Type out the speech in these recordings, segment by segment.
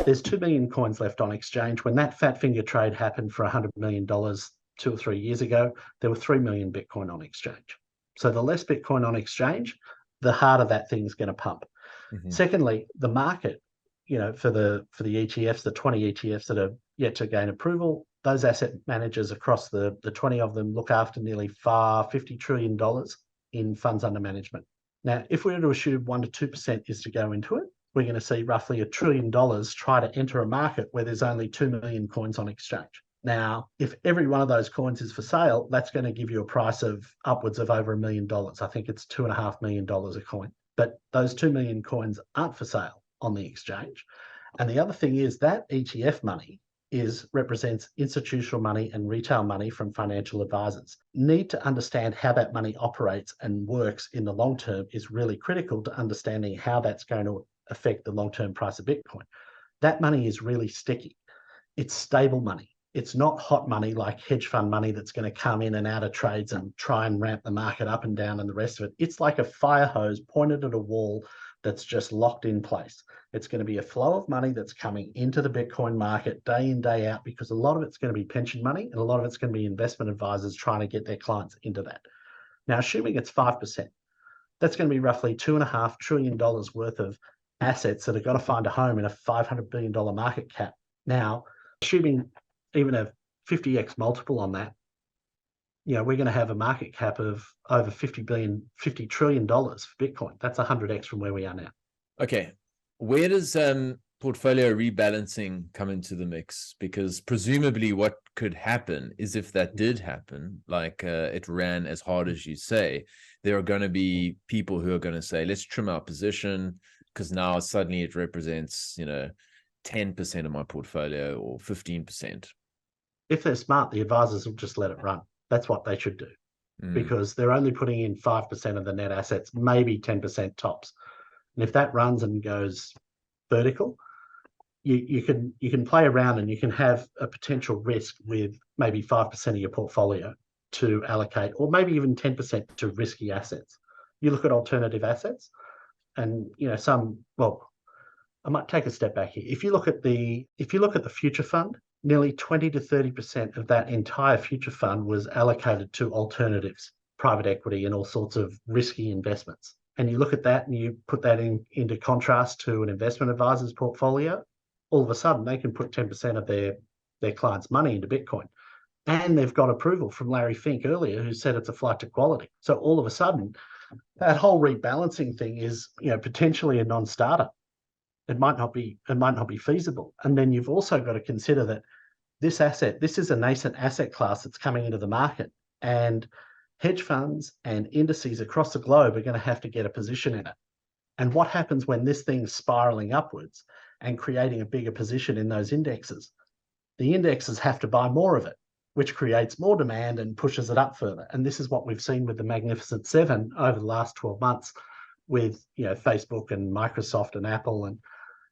there's 2 million coins left on exchange. When that fat finger trade happened for $100 million 2 or 3 years ago, there were 3 million Bitcoin on exchange. So the less Bitcoin on exchange, the harder that thing's going to pump. Mm-hmm. Secondly, the market, for the ETFs, the 20 ETFs that are yet to gain approval, those asset managers across the 20 of them look after nearly $50 trillion in funds under management. Now, if we were to assume 1% to 2% is to go into it, we're going to see roughly $1 trillion try to enter a market where there's only 2 million coins on exchange. Now, if every one of those coins is for sale, that's going to give you a price of upwards of over $1 million. I think it's $2.5 million a coin. But those 2 million coins aren't for sale on the exchange. And the other thing is that ETF money represents institutional money and retail money from financial advisors. Need to understand how that money operates and works in the long term is really critical to understanding how that's going to affect the long-term price of Bitcoin. That money is really sticky. It's stable money. It's not hot money like hedge fund money that's going to come in and out of trades and try and ramp the market up and down and the rest of it. It's like a fire hose pointed at a wall that's just locked in place. It's going to be a flow of money that's coming into the Bitcoin market day in, day out, because a lot of it's going to be pension money and a lot of it's going to be investment advisors trying to get their clients into that. Now, assuming it's 5%, that's going to be roughly $2.5 trillion worth of assets that have got to find a home in a $500 billion market cap. Now, assuming even a 50x multiple on that, we're going to have a market cap of over $50 trillion for Bitcoin. That's 100x from where we are now. Okay. Where does portfolio rebalancing come into the mix? Because presumably what could happen is, if that did happen, like it ran as hard as you say, there are going to be people who are going to say, let's trim our position, because now suddenly it represents, 10% of my portfolio or 15%. If they're smart, the advisors will just let it run. That's what they should do, because they're only putting in 5% of the net assets, maybe 10% tops. And if that runs and goes vertical, you can play around and you can have a potential risk with maybe 5% of your portfolio to allocate, or maybe even 10% to risky assets. You look at alternative assets, and I might take a step back here. If you look at the future fund, nearly 20 to 30% of that entire future fund was allocated to alternatives, private equity, and all sorts of risky investments. And you look at that and you put that into contrast to an investment advisor's portfolio, all of a sudden they can put 10% of their clients' money into Bitcoin. And they've got approval from Larry Fink earlier, who said it's a flight to quality. So all of a sudden, that whole rebalancing thing is, potentially a non-starter. It might not be feasible. And then you've also got to consider that this is a nascent asset class that's coming into the market, and hedge funds and indices across the globe are going to have to get a position in it. And what happens when this thing's spiraling upwards and creating a bigger position in those indexes? The indexes have to buy more of it, which creates more demand and pushes it up further. And this is what we've seen with the Magnificent Seven over the last 12 months with Facebook and Microsoft and Apple and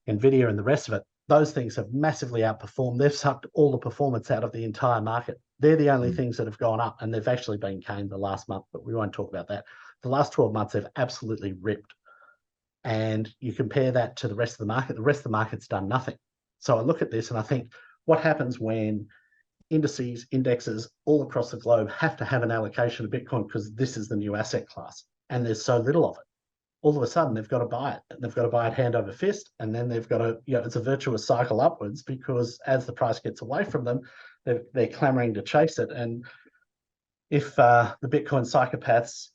Nvidia and the rest of it. Those things have massively outperformed. They've sucked all the performance out of the entire market. They're the only things that have gone up, and they've actually been caned the last month, but we won't talk about that. The last 12 months, they've absolutely ripped. And you compare that to the rest of the market, the rest of the market's done nothing. So I look at this and I think, what happens when indexes all across the globe have to have an allocation of Bitcoin because this is the new asset class and there's so little of it? All of a sudden they've got to buy it. And they've got to buy it hand over fist, and then they've got to, it's a virtuous cycle upwards, because as the price gets away from them, they're clamoring to chase it. And if the Bitcoin psychopaths,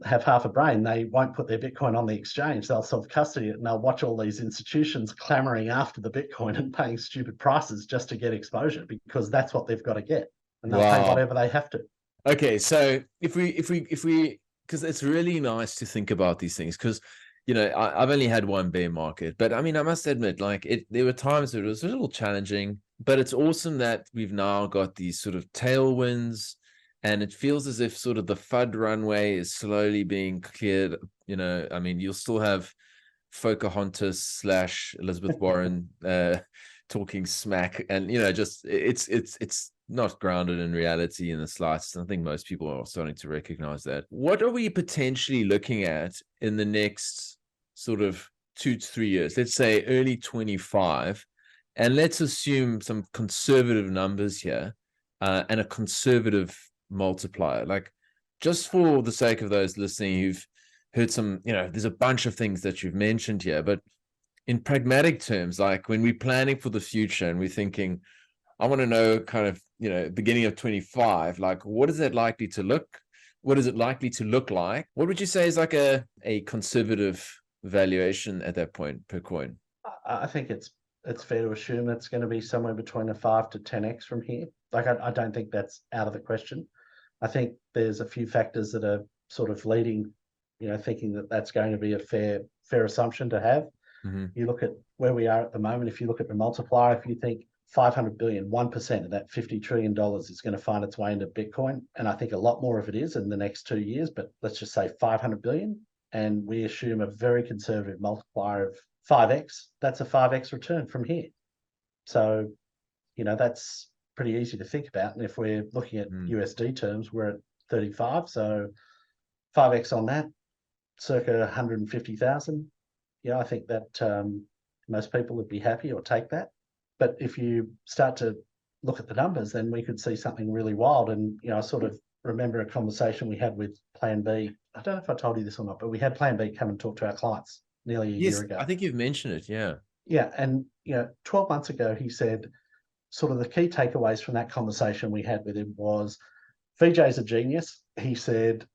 have half a brain, they won't put their Bitcoin on the exchange. They'll self-custody it, and they'll watch all these institutions clamoring after the Bitcoin and paying stupid prices just to get exposure, because that's what they've got to get, and they'll pay whatever they have to. Okay, so if we because it's really nice to think about these things, because I've only had one bear market, but I mean, I must admit, there were times that it was a little challenging, but it's awesome that we've now got these sort of tailwinds, and it feels as if sort of the FUD runway is slowly being cleared. I mean, you'll still have Pocahontas / Elizabeth Warren talking smack, and just it's not grounded in reality in the slightest. I think most people are starting to recognize that. What are we potentially looking at in the next sort of 2 to 3 years? Let's say early 25. And let's assume some conservative numbers here, and a conservative multiplier. Like, just for the sake of those listening who've heard some, there's a bunch of things that you've mentioned here, but in pragmatic terms, like when we're planning for the future and we're thinking, I want to know kind of, beginning of 25, like what is it likely to look? What is it likely to look like? What would you say is like a conservative valuation at that point per coin? I think it's fair to assume it's going to be somewhere between a 5 to 10x from here. Like, I don't think that's out of the question. I think there's a few factors that are sort of leading, thinking that that's going to be a fair assumption to have. Mm-hmm. You look at where we are at the moment. If you look at the multiplier, if you think 500 billion, 1% of that $50 trillion is going to find its way into Bitcoin. And I think a lot more of it is in the next 2 years, but let's just say 500 billion. And we assume a very conservative multiplier of 5x, that's a 5x return from here. So, that's pretty easy to think about. And if we're looking at USD terms, we're at 35. So 5x on that, circa 150,000. Yeah, I think that most people would be happy or take that. But if you start to look at the numbers, then we could see something really wild. And, I sort of remember a conversation we had with Plan B. I don't know if I told you this or not, but we had Plan B come and talk to our clients nearly a year ago. I think you've mentioned it. Yeah. Yeah. And, 12 months ago, he said sort of the key takeaways from that conversation we had with him was VJ's a genius. He said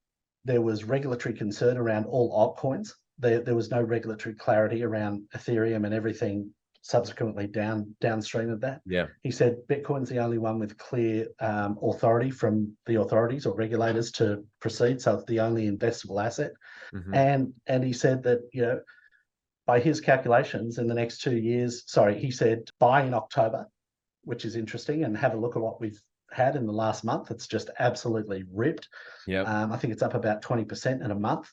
there was regulatory concern around all altcoins. There was no regulatory clarity around Ethereum and everything subsequently downstream of that. Yeah. He said Bitcoin's the only one with clear authority from the authorities or regulators to proceed. So it's the only investable asset. Mm-hmm. And he said that, by his calculations in the next 2 years, he said buy in October, which is interesting, and have a look at what we've had in the last month. It's just absolutely ripped. Yeah. I think it's up about 20% in a month.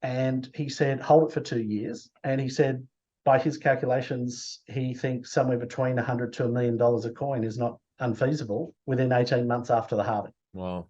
And he said, hold it for 2 years. And he said, by his calculations, he thinks somewhere between $100 to $1 million a coin is not unfeasible within 18 months after the halving. Wow.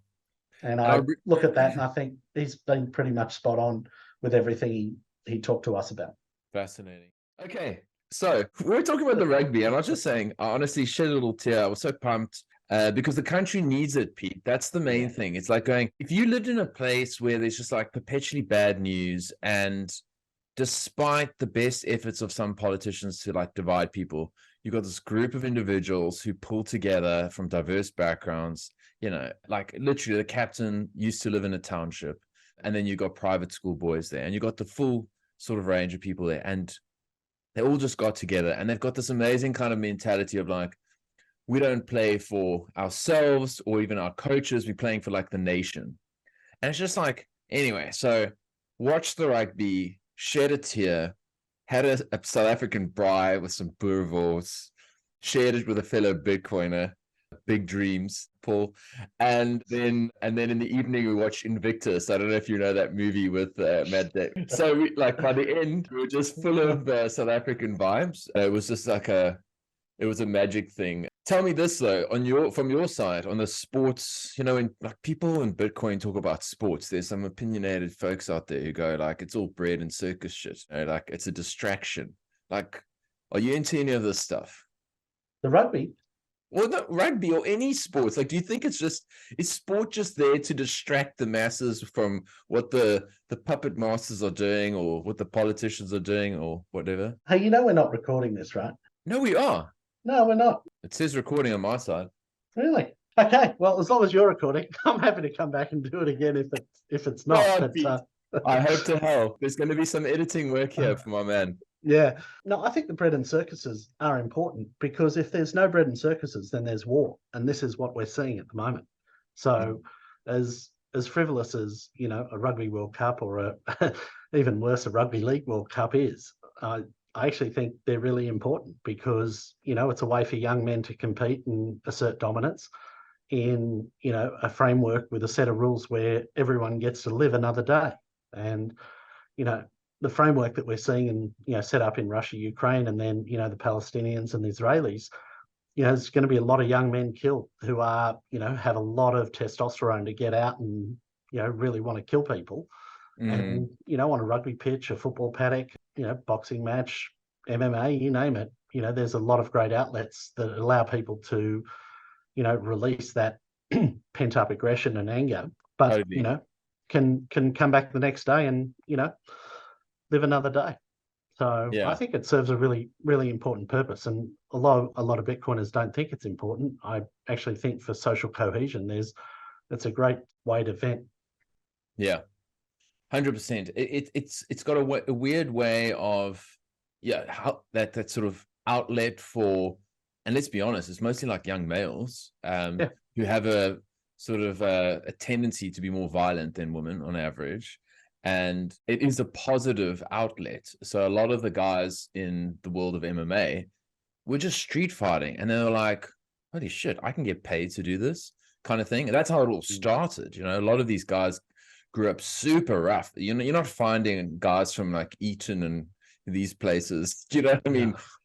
And I look at that and I think he's been pretty much spot on with everything he talked to us about. Fascinating. Okay. So we were talking about the rugby, and I was just saying, I honestly shed a little tear. I was so pumped because the country needs it, Pete. That's the main thing. It's like going, if you lived in a place where there's just like perpetually bad news, and despite the best efforts of some politicians to like divide people, you've got this group of individuals who pull together from diverse backgrounds, like literally the captain used to live in a township, and then you got private school boys there, and you got the full sort of range of people there, and they all just got together, and they've got this amazing kind of mentality of like, we don't play for ourselves or even our coaches, we're playing for like the nation. And it's just like, anyway, so watch the rugby, shed a tear, had a South African braai with some boerewors, shared it with a fellow Bitcoiner, big dreams, Paul. And then in the evening we watched Invictus. I don't know if you know that movie with Matt Damon. So we, like, by the end we were just full of South African vibes. It was just like it was a magic thing. Tell me this though, from your side on the sports, when like people in Bitcoin talk about sports, there's some opinionated folks out there who go like, it's all bread and circus shit, like it's a distraction. Like, are you into any of this stuff? The rugby? Well, not rugby or any sports. Like, do you think is sport just there to distract the masses from what the puppet masters are doing or what the politicians are doing or whatever? Hey, we're not recording this, right? No, we are. No, we're not. It says recording on my side. Really? Okay. Well, as long as you're recording, I'm happy to come back and do it again if it's not. I hope to hell. There's going to be some editing work here for my man. Yeah. No, I think the bread and circuses are important because if there's no bread and circuses, then there's war. And this is what we're seeing at the moment. So as frivolous as, a Rugby World Cup or even worse, a Rugby League World Cup is, I actually think they're really important because, it's a way for young men to compete and assert dominance in, a framework with a set of rules where everyone gets to live another day. And, the framework that we're seeing and, set up in Russia, Ukraine, and then, the Palestinians and the Israelis, there's going to be a lot of young men killed who are, have a lot of testosterone to get out and, really want to kill people. And, on a rugby pitch, a football paddock, boxing match, MMA, you name it, there's a lot of great outlets that allow people to, release that pent up aggression and anger, but Totally. can come back the next day and live another day. So I Yeah. think it serves a really, really important purpose. And a lot of Bitcoiners don't think it's important. I actually think for social cohesion, it's a great way to vent. Yeah. 100%. It's got a weird way of, how that sort of outlet for, and let's be honest, it's mostly like young males who have a sort of a tendency to be more violent than women on average. And it is a positive outlet. So a lot of the guys in the world of MMA were just street fighting, and they were like, holy shit, I can get paid to do this kind of thing. And that's how it all started. A lot of these guys grew up super rough. You're not finding guys from like Eton and these places,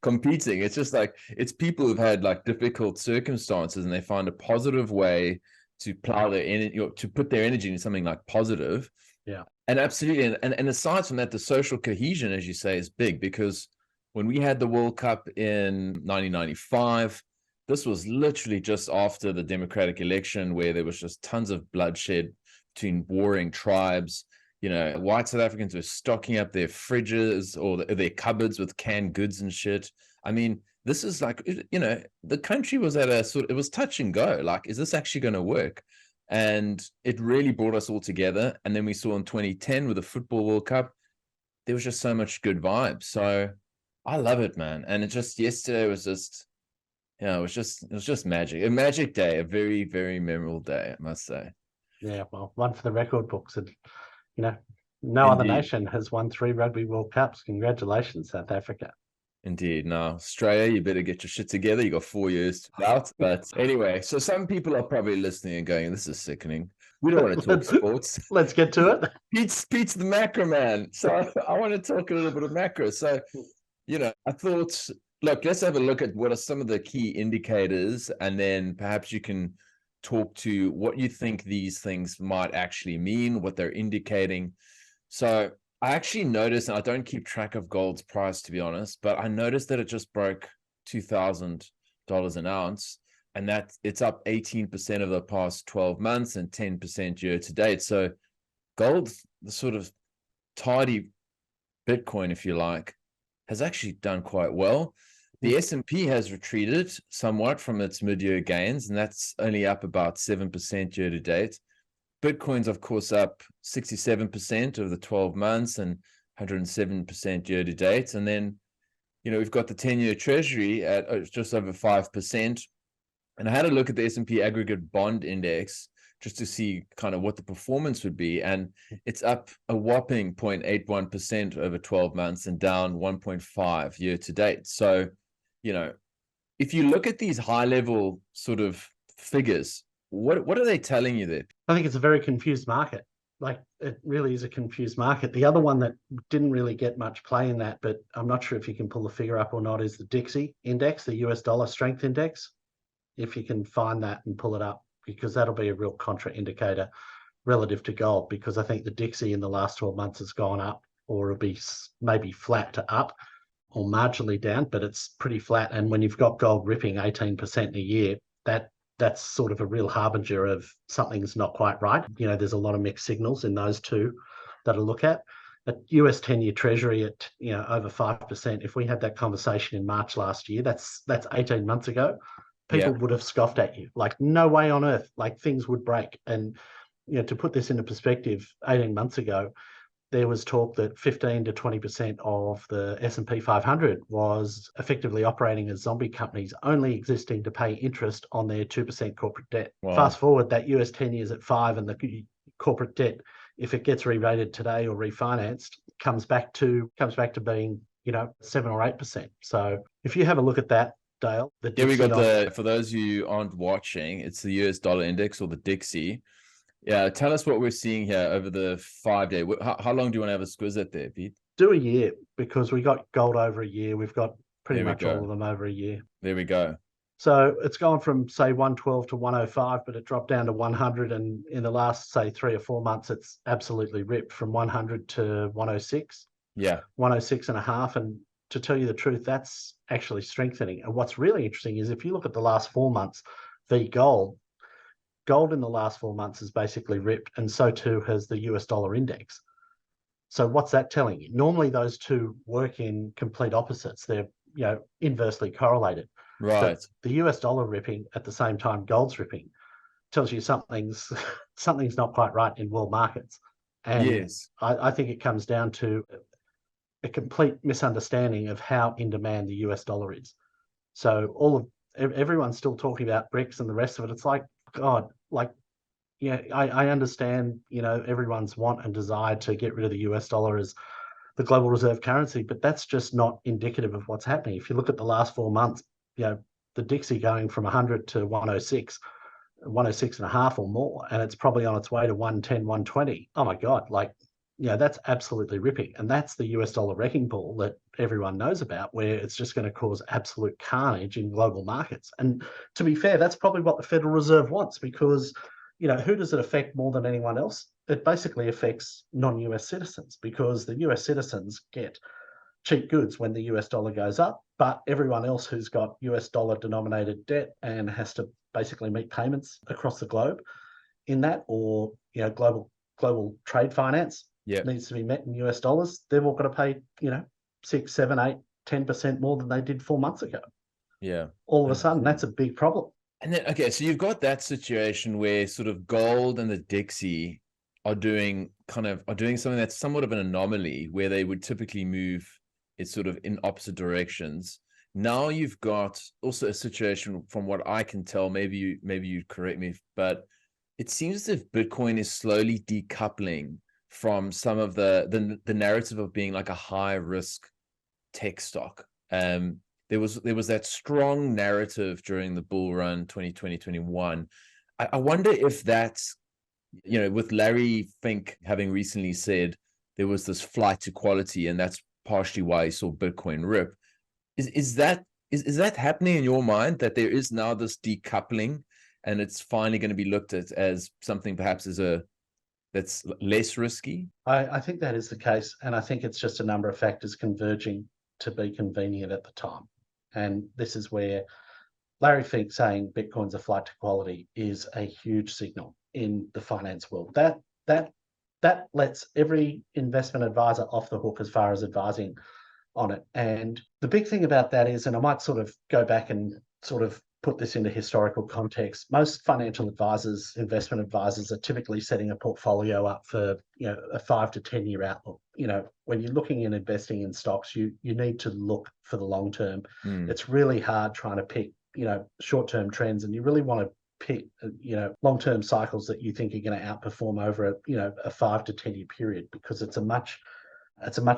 competing. It's just like, it's people who've had like difficult circumstances, and they find a positive way to plow their energy, to put their energy into something like positive. Yeah. And absolutely. And aside from that, the social cohesion, as you say, is big, because when we had the World Cup in 1995, this was literally just after the democratic election, where there was just tons of bloodshed between warring tribes. White South Africans were stocking up their fridges or their cupboards with canned goods and shit. I mean, this is like, the country was at it was touch and go. Like, is this actually going to work? And it really brought us all together. And then we saw in 2010 with the Football World Cup, there was just so much good vibes. So I love it, man. And yesterday was just, it was just magic. A magic day, a very, very memorable day, I must say. Yeah, well, one for the record books. And, no other nation has won 3 Rugby World Cups. Congratulations, South Africa. Indeed. Now, Australia, you better get your shit together. You got 4 years to out. But anyway, so some people are probably listening and going, this is sickening. We don't want to talk sports. Let's get to it. Pete's the macro man. So I want to talk a little bit of macro. So, I thought, look, let's have a look at what are some of the key indicators, and then perhaps you can talk to what you think these things might actually mean, what they're indicating. So I actually noticed, and I don't keep track of gold's price, to be honest, but I noticed that it just broke $2,000 an ounce, and that it's up 18% over the past 12 months and 10% year to date. So gold, the sort of tidy Bitcoin, if you like, has actually done quite well. The S&P has retreated somewhat from its mid-year gains, and that's only up about 7% year to date. Bitcoin's, of course, up 67% over the 12 months and 107% year to date. And then, we've got the 10-year treasury at just over 5%. And I had a look at the S&P aggregate bond index just to see kind of what the performance would be. And it's up a whopping 0.81% over 12 months and down 1.5 year to date. So, if you look at these high level sort of figures, what are they telling you there? I think it's a very confused market. Like, it really is a confused market. The other one that didn't really get much play in that, but I'm not sure if you can pull the figure up or not, is the Dixie index, the US dollar strength index. If you can find that and pull it up, because that'll be a real contra indicator relative to gold, because I think the Dixie in the last 12 months has gone up, or it'll be maybe flat to up or marginally down, but it's pretty flat. And when you've got gold ripping 18% in a year, that's sort of a real harbinger of something's not quite right. There's a lot of mixed signals in those two that I look at. At US 10-year treasury at over 5%. If we had that conversation in March last year, that's 18 months ago. People would have scoffed at you, like, no way on earth, like things would break. And to put this into perspective, 18 months ago, there was talk that 15 to 20% of the S&P 500 was effectively operating as zombie companies, only existing to pay interest on their 2% corporate debt. Wow. Fast forward, that US 10 years at 5, and the corporate debt, if it gets re-rated today or refinanced, comes back to being 7 or 8%. So if you have a look at that, Dale, we got for those who aren't watching, it's the US dollar index, or the Dixie. Yeah, tell us what we're seeing here over the 5-day. How long do you want to have a squiz at there, Pete? Do a year, because we got gold over a year. We've got pretty much all of them over a year. There we go. So it's gone from, say, 112 to 105, but it dropped down to 100. And in the last, say, 3 or 4 months, it's absolutely ripped from 100 to 106. Yeah. 106 and a half. And to tell you the truth, that's actually strengthening. And what's really interesting is if you look at the last 4 months, the gold in the last 4 months has basically ripped, and so too has the US dollar index. So what's that telling you? Normally those two work in complete opposites. They're, inversely correlated. Right. But the US dollar ripping at the same time gold's ripping tells you something's not quite right in world markets. And Yes. I think it comes down to a complete misunderstanding of how in demand the US dollar is. So everyone's still talking about BRICS and the rest of it. It's like, God, I understand, everyone's want and desire to get rid of the US dollar as the global reserve currency, but that's just not indicative of what's happening. If you look at the last 4 months, the Dixie going from 100 to 106, 106 and a half or more, and it's probably on its way to 110, 120. Oh my God, that's absolutely ripping. And that's the US dollar wrecking ball that everyone knows about, where it's just going to cause absolute carnage in global markets. And to be fair, that's probably what the Federal Reserve wants, because, who does it affect more than anyone else? It basically affects non-US citizens, because the US citizens get cheap goods when the US dollar goes up, but everyone else who's got US dollar denominated debt and has to basically meet payments across the globe in that, or global trade finance needs to be met in US dollars, they've all got to pay 6, 7, 8, 10% more than they did 4 months ago. Yeah. All of a sudden, that's a big problem. And then, okay, so you've got that situation where sort of gold and the Dixie are doing something that's somewhat of an anomaly, where they would typically move it sort of in opposite directions. Now you've got also a situation, from what I can tell, maybe you correct me, but it seems as if Bitcoin is slowly decoupling from some of the narrative of being like a high risk tech stock. There was that strong narrative during the bull run 2020-21. I wonder if that's, with Larry Fink having recently said there was this flight to quality, and that's partially why he saw Bitcoin rip. Is that happening in your mind, that there is now this decoupling, and it's finally going to be looked at as something perhaps that's less risky? I think that is the case, and I think it's just a number of factors converging to be convenient at the time. And this is where Larry Fink saying Bitcoin's a flight to quality is a huge signal in the finance world. That lets every investment advisor off the hook as far as advising on it. And the big thing about that is, and I might sort of go back and sort of put this into historical context, most financial advisors, investment advisors, are typically setting a portfolio up for a 5 to 10 year outlook. When you're looking and investing in stocks, you need to look for the long term. It's really hard trying to pick short term trends, and you really want to pick long term cycles that you think are going to outperform over a 5 to 10 year period, because it's a much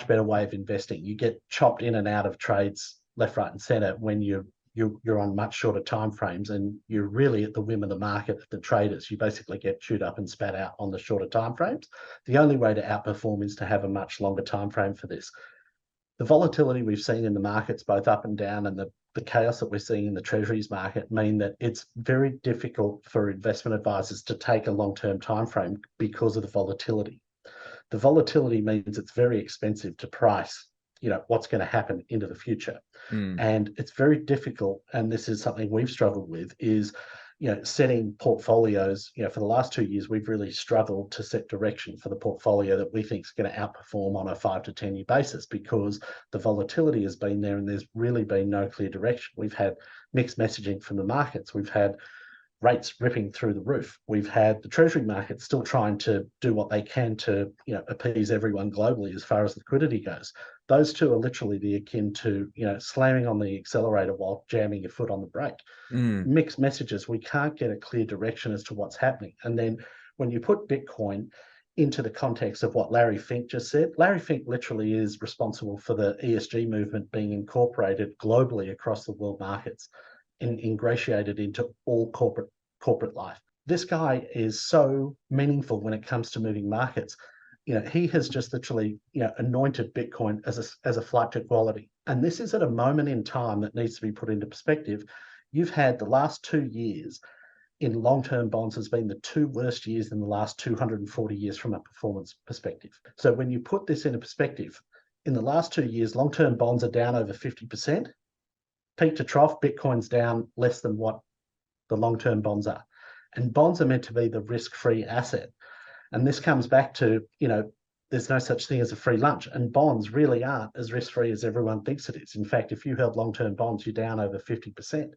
better way of investing. You get chopped in and out of trades left, right, and center when you're on much shorter time frames, and you're really at the whim of the market, the traders. You basically get chewed up and spat out on the shorter time frames. The only way to outperform is to have a much longer time frame for this. The volatility we've seen in the markets, both up and down, and the chaos that we're seeing in the treasuries market, mean that it's very difficult for investment advisors to take a long-term time frame because of the volatility. The volatility means it's very expensive to price what's going to happen into the future. And it's very difficult, and this is something we've struggled with, is setting portfolios. For the last 2 years, we've really struggled to set direction for the portfolio that we think is going to outperform on a 5 to 10 year basis, because the volatility has been there and there's really been no clear direction. We've had mixed messaging from the markets. We've had rates ripping through the roof. We've had the treasury market still trying to do what they can to appease everyone globally as far as liquidity goes. Those two are literally the akin to slamming on the accelerator while jamming your foot on the brake. Mixed messages. We can't get a clear direction as to what's happening. And then when you put Bitcoin into the context of what Larry Fink just said, Larry Fink literally is responsible for the ESG movement being incorporated globally across the world markets and ingratiated into all corporate life. This guy is so meaningful when it comes to moving markets. He has just literally anointed Bitcoin as a flight to quality. And this is at a moment in time that needs to be put into perspective. You've had the last 2 years in long-term bonds has been the 2 worst years in the last 240 years from a performance perspective. So when you put this into perspective, in the last 2 years, long-term bonds are down over 50%. Peak to trough, Bitcoin's down less than what the long-term bonds are. And bonds are meant to be the risk-free asset. And this comes back to, there's no such thing as a free lunch. And bonds really aren't as risk-free as everyone thinks it is. In fact, if you held long-term bonds, you're down over 50%.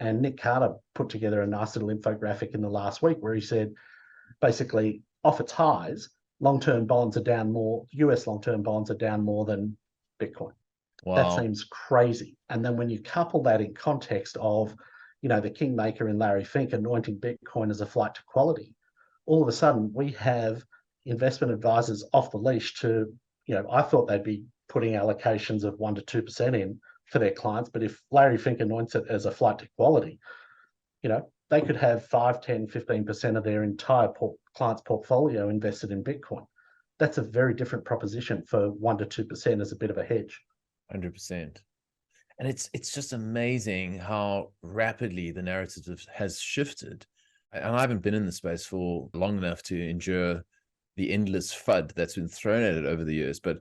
And Nick Carter put together a nice little infographic in the last week where he said, basically, off its highs, long-term bonds are down more, US long-term bonds are down more than Bitcoin. Wow. That seems crazy. And then when you couple that in context of, the kingmaker in Larry Fink anointing Bitcoin as a flight to quality, all of a sudden we have investment advisors off the leash to, I thought they'd be putting allocations of 1% to 2% in for their clients. But if Larry Fink anoints it as a flight to quality, they could have 5, 10, 15% of their entire client's portfolio invested in Bitcoin. That's a very different proposition for 1% to 2% as a bit of a hedge. 100%. And it's just amazing how rapidly the narrative has shifted. And I haven't been in the space for long enough to endure the endless FUD that's been thrown at it over the years. But,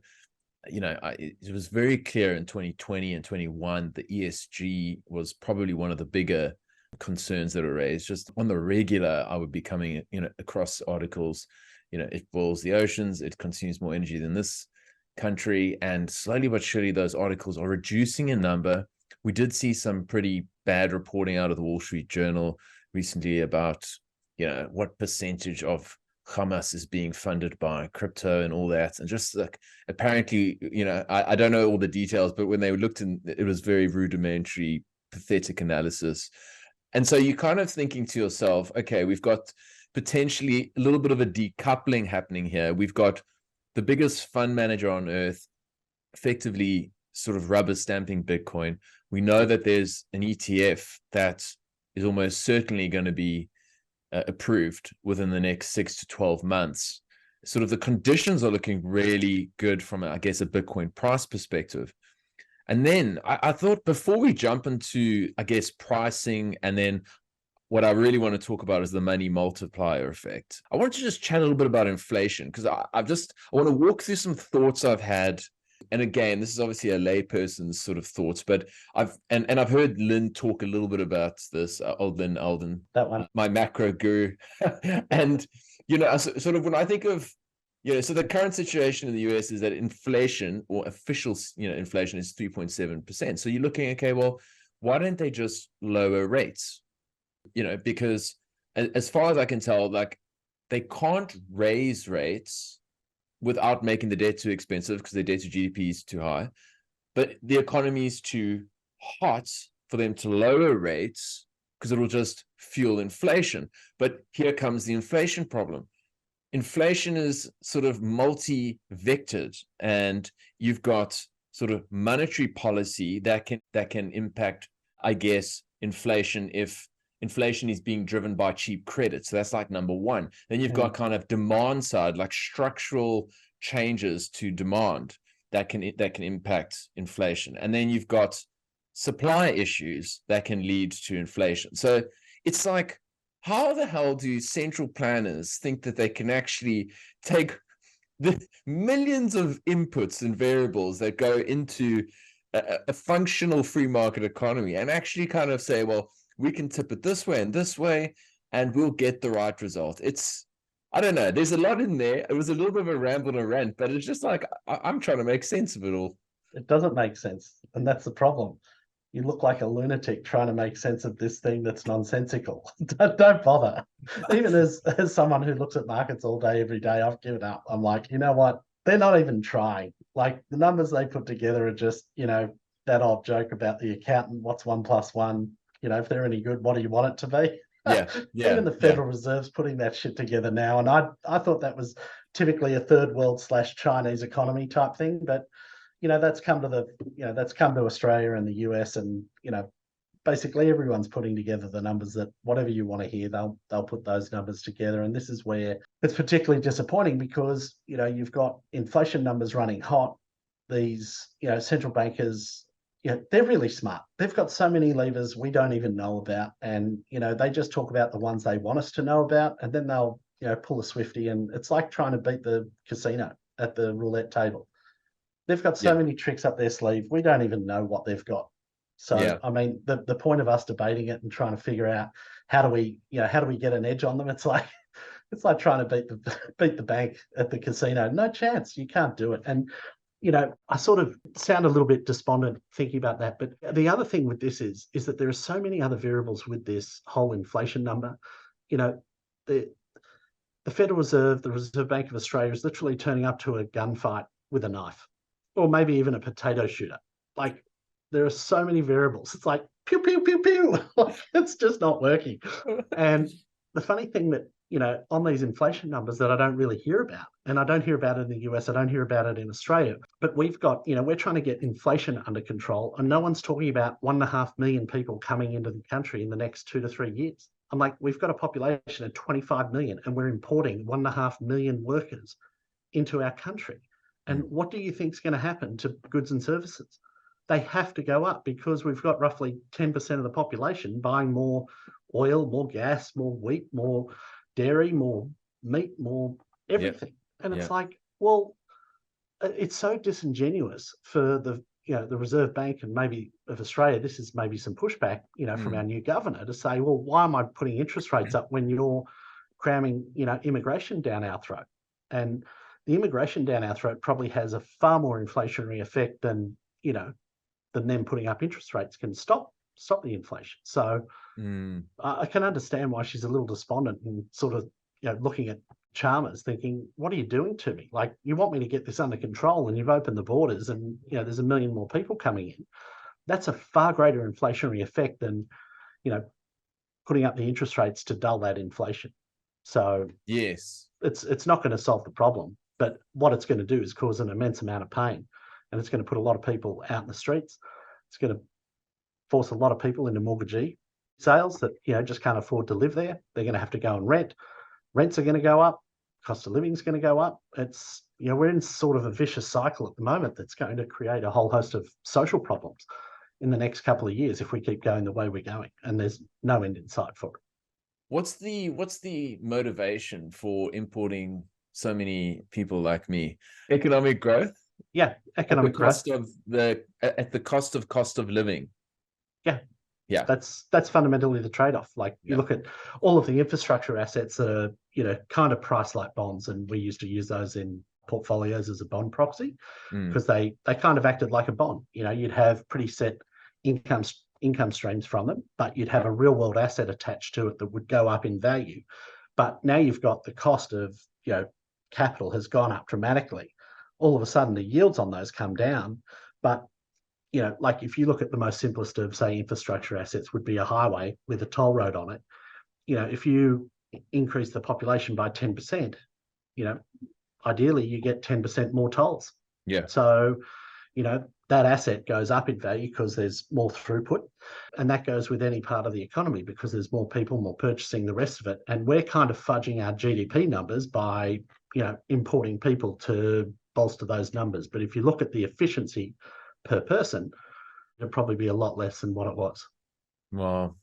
it was very clear in 2020 and 21, the ESG was probably one of the bigger concerns that were raised. Just on the regular, I would be coming, across articles, it boils the oceans, it consumes more energy than this country, and slowly but surely those articles are reducing in number. We did see some pretty bad reporting out of the Wall Street Journal recently about what percentage of Hamas is being funded by crypto and all that, and just like apparently I don't know all the details, but when they looked in, it was very rudimentary, pathetic analysis. And so you're kind of thinking to yourself, okay, we've got potentially a little bit of a decoupling happening here. We've got the biggest fund manager on earth effectively sort of rubber stamping Bitcoin. We know that there's an ETF that is almost certainly going to be approved within the next 6 to 12 months. Sort of the conditions are looking really good from, I guess, a Bitcoin price perspective. And then I thought before we jump into, I guess, pricing, and then what I really want to talk about is the money multiplier effect. I want to just chat a little bit about inflation, because I want to walk through some thoughts I've had. And again, this is obviously a layperson's sort of thoughts, but I've heard Lynn talk a little bit about this, old Lynn Alden, that one, my macro guru. And, sort of when I think of, so the current situation in the US is that inflation, or official, inflation, is 3.7%. So you're looking, okay, well, why don't they just lower rates? Because as far as I can tell, like, they can't raise rates without making the debt too expensive, because their debt to GDP is too high. But the economy is too hot for them to lower rates, because it will just fuel inflation. But here comes the inflation problem. Inflation is sort of multi-vectored, and you've got sort of monetary policy that can impact, I guess, inflation if inflation is being driven by cheap credit. So that's like number one. Then you've got kind of demand side, like structural changes to demand that can impact inflation. And then you've got supply issues that can lead to inflation. So it's like, how the hell do central planners think that they can actually take the millions of inputs and variables that go into a functional free market economy and actually kind of say, well, we can tip it this way, and we'll get the right result? I don't know. There's a lot in there. It was a little bit of a ramble and a rant, but it's just like, I'm trying to make sense of it all. It doesn't make sense. And that's the problem. You look like a lunatic trying to make sense of this thing that's nonsensical. Don't bother. Even as someone who looks at markets all day, every day, I've given up. I'm like, you know what? They're not even trying. Like, the numbers they put together are just, that old joke about the accountant, what's 1 + 1? If they're any good, what do you want it to be? Yeah. Even the Federal Reserve's putting that shit together now. And I thought that was typically a third world / Chinese economy type thing. But, that's come to Australia and the US, and, basically everyone's putting together the numbers that whatever you want to hear, they'll put those numbers together. And this is where it's particularly disappointing, because, you've got inflation numbers running hot. These, central bankers, they're really smart. They've got so many levers we don't even know about. And, they just talk about the ones they want us to know about. And then they'll, pull a Swifty. And it's like trying to beat the casino at the roulette table. They've got so many tricks up their sleeve. We don't even know what they've got. So, I mean, the point of us debating it and trying to figure out how do we get an edge on them? It's like trying to beat the bank at the casino. No chance. You can't do it. And I sort of sound a little bit despondent thinking about that. But the other thing with this is that there are so many other variables with this whole inflation number. The Federal Reserve, the Reserve Bank of Australia, is literally turning up to a gunfight with a knife, or maybe even a potato shooter. Like, there are so many variables. It's like pew pew pew pew. It's just not working. And the funny thing that on these inflation numbers that I don't really hear about, and I don't hear about it in the US, I don't hear about it in Australia, but we've got, we're trying to get inflation under control, and no one's talking about 1.5 million people coming into the country in the next 2 to 3 years. I'm like, we've got a population of 25 million, and we're importing 1.5 million workers into our country. And what do you think is going to happen to goods and services? They have to go up because we've got roughly 10% of the population buying more oil, more gas, more wheat, more dairy, more meat, more everything. And it's like, well, it's so disingenuous for the Reserve Bank and maybe of Australia. This is maybe some pushback, from our new governor to say, well, why am I putting interest rates up when you're cramming, immigration down our throat? And the immigration down our throat probably has a far more inflationary effect than them putting up interest rates can stop the inflation. So I can understand why she's a little despondent and sort of looking at Chalmers thinking, what are you doing to me? Like, you want me to get this under control, and you've opened the borders, and there's 1 million more people coming in. That's a far greater inflationary effect than putting up the interest rates to dull that inflation. So yes, it's not going to solve the problem, but what it's going to do is cause an immense amount of pain, and it's going to put a lot of people out in the streets. It's going to force a lot of people into mortgagee sales that just can't afford to live there. They're going to have to go and rent. Rents are going to go up. Cost of living is going to go up. It's we're in sort of a vicious cycle at the moment that's going to create a whole host of social problems in the next couple of years if we keep going the way we're going, and there's no end in sight for it. What's the motivation for importing so many people like me? Economic growth? Yeah, economic growth. At the cost of living. Yeah. That's fundamentally the trade-off. Like, you look at all of the infrastructure assets that are, kind of priced like bonds, and we used to use those in portfolios as a bond proxy because they kind of acted like a bond. You'd have pretty set income streams from them, but you'd have a real world asset attached to it that would go up in value. But now you've got the cost of, capital has gone up dramatically. All of a sudden the yields on those come down. But, like, if you look at the most simplest of, say, infrastructure assets would be a highway with a toll road on it. If you increase the population by 10%, ideally you get 10% more tolls. Yeah. So, that asset goes up in value because there's more throughput, and that goes with any part of the economy because there's more people, more purchasing, the rest of it. And we're kind of fudging our GDP numbers by, importing people to bolster those numbers. But if you look at the efficiency per person, it'd probably be a lot less than what it was. Wow.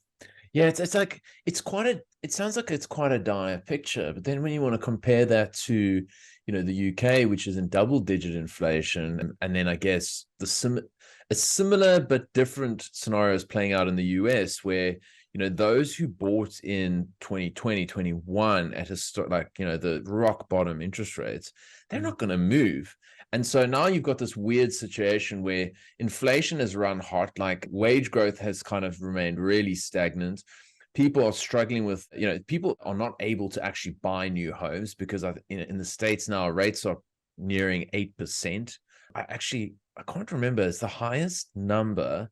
Yeah, it sounds like it's quite a dire picture. But then when you want to compare that to, the UK, which is in double-digit inflation, and then I guess a similar but different scenarios playing out in the US, where those who bought in 2020, 21 at the rock bottom interest rates, they're not going to move. And so now you've got this weird situation where inflation has run hot, like wage growth has kind of remained really stagnant. People are struggling with, people are not able to actually buy new homes because in the States now rates are nearing 8%. I can't remember. It's the highest number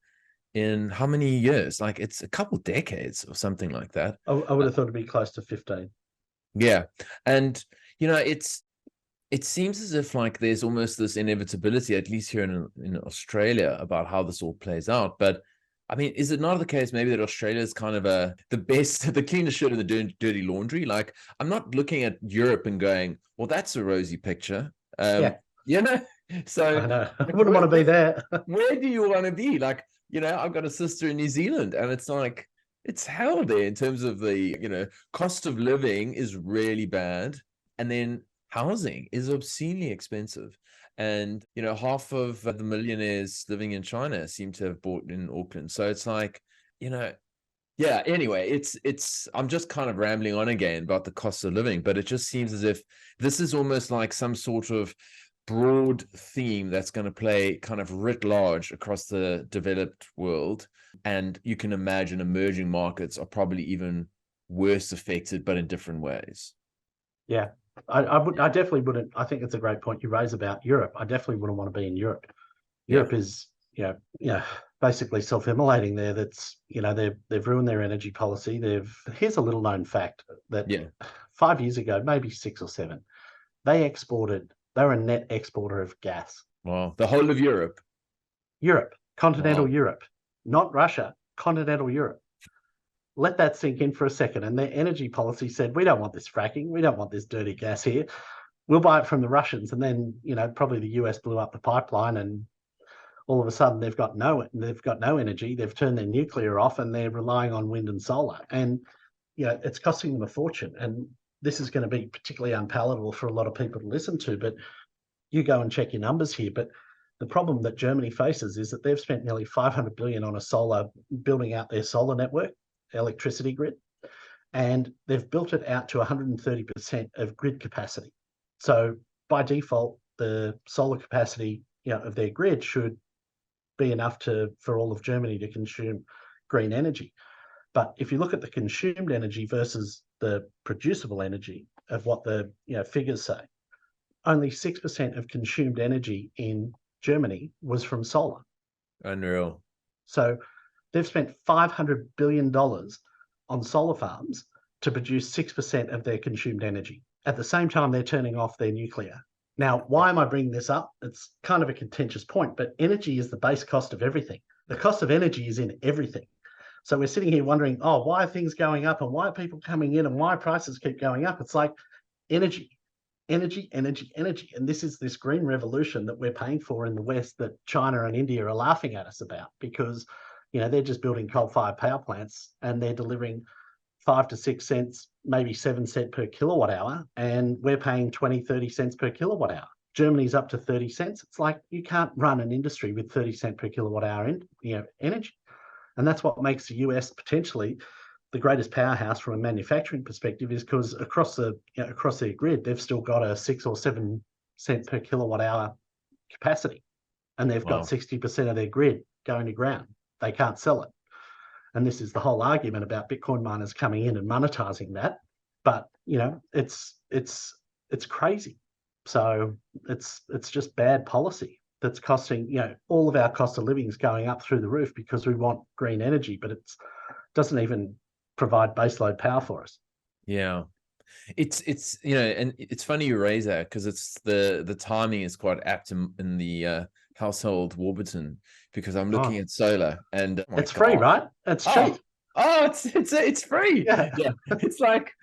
in how many years? Like, it's a couple decades or something like that. I would have thought it'd be close to 15. Yeah. And, it seems as if like there's almost this inevitability, at least here in Australia, about how this all plays out. But I mean, is it not the case maybe that Australia is kind of the cleanest shirt of the dirty laundry? Like, I'm not looking at Europe and going, well, that's a rosy picture. So I know. I wouldn't want to be there. Where do you want to be? Like, I've got a sister in New Zealand, and it's like, it's hell there in terms of the, cost of living is really bad. And then housing is obscenely expensive. And, you know, half of the millionaires living in China seem to have bought in Auckland. So it's like, you know, yeah, anyway, I'm just kind of rambling on again about the cost of living, but it just seems as if this is almost like some sort of broad theme that's going to play kind of writ large across the developed world. And you can imagine emerging markets are probably even worse affected, but in different ways. Yeah, I definitely wouldn't. I think it's a great point you raise about Europe. I definitely wouldn't want to be in Europe. Europe is, basically self-immolating there. That's, they've ruined their energy policy. Here's a little known fact that 5 years ago, maybe 6 or 7, they were a net exporter of gas. Wow, the whole of Europe. Continental Europe, not Russia, continental Europe. Let that sink in for a second. And their energy policy said, we don't want this fracking. We don't want this dirty gas here. We'll buy it from the Russians. And then, probably the US blew up the pipeline, and all of a sudden they've got no energy. They've turned their nuclear off and they're relying on wind and solar. And, it's costing them a fortune. And this is going to be particularly unpalatable for a lot of people to listen to, but you go and check your numbers here. But the problem that Germany faces is that they've spent nearly 500 billion on building out their solar network, electricity grid, and they've built it out to 130% of grid capacity. So by default, the solar capacity of their grid should be enough for all of Germany to consume green energy. But if you look at the consumed energy versus the producible energy of what the figures say, only 6% of consumed energy in Germany was from solar. Unreal. So they've spent $500 billion on solar farms to produce 6% of their consumed energy. At the same time, they're turning off their nuclear. Now, why am I bringing this up? It's kind of a contentious point, but energy is the base cost of everything. The cost of energy is in everything. So we're sitting here wondering, why are things going up and why are people coming in and why prices keep going up? It's like energy. And this is this green revolution that we're paying for in the West that China and India are laughing at us about, because they're just building coal-fired power plants and they're delivering 5 to 6 cents, maybe 7 cents per kilowatt hour, and we're paying 20, 30 cents per kilowatt hour. Germany's up to 30 cents. It's like you can't run an industry with 30 cents per kilowatt hour energy. And that's what makes the US potentially the greatest powerhouse from a manufacturing perspective, is because across their grid, they've still got a 6 or 7 cent per kilowatt hour capacity, and they've got 60% of their grid going to ground. They can't sell it. And this is the whole argument about Bitcoin miners coming in and monetizing that. But, it's crazy. So it's just bad policy that's costing, all of our cost of living is going up through the roof because we want green energy, but it doesn't even provide baseload power for us. Yeah. It's and it's funny you raise that, because it's the timing is quite apt in the household Warburton, because I'm looking at solar and it's free, right? It's cheap. It's free. Yeah. It's like,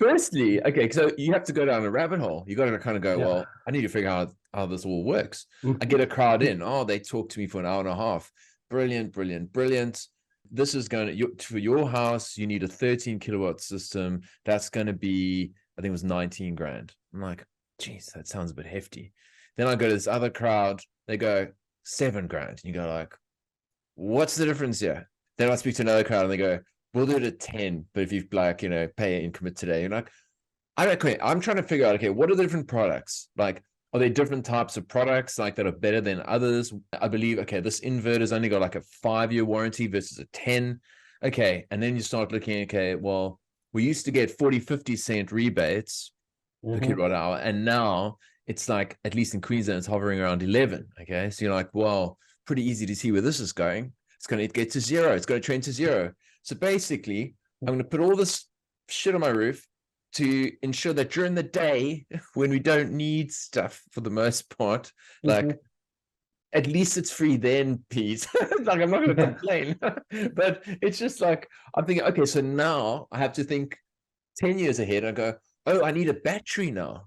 firstly, okay, so you have to go down a rabbit hole. You got to kind of go, well, I need to figure out how this all works. I get a crowd in. They talk to me for an hour and a half. Brilliant. This is going to, for your house, you need a 13 kilowatt system. That's going to be, I think it was 19 grand. I'm like, geez, that sounds a bit hefty. Then I go to this other crowd. They go 7 grand. And you go like, what's the difference here? Then I speak to another crowd and they go, we'll do it at 10. But if you pay and commit today, you're like, I'm trying to figure out, okay, what are the different products? Like, are there different types of products like that are better than others? I believe, okay, this inverter's only got like a 5-year warranty versus a 10. Okay. And then you start looking, okay, well, we used to get 40, 50 cent rebates per kilowatt hour. And now it's like, at least in Queensland, it's hovering around 11. Okay. So you're like, well, pretty easy to see where this is going. It's going to get to zero. It's going to trend to zero. So basically, I'm going to put all this shit on my roof to ensure that during the day, when we don't need stuff for the most part, like at least it's free then, Pete. Like, I'm not going to complain. But it's just like, I'm thinking, okay, so now I have to think 10 years ahead. I go, oh, I need a battery now.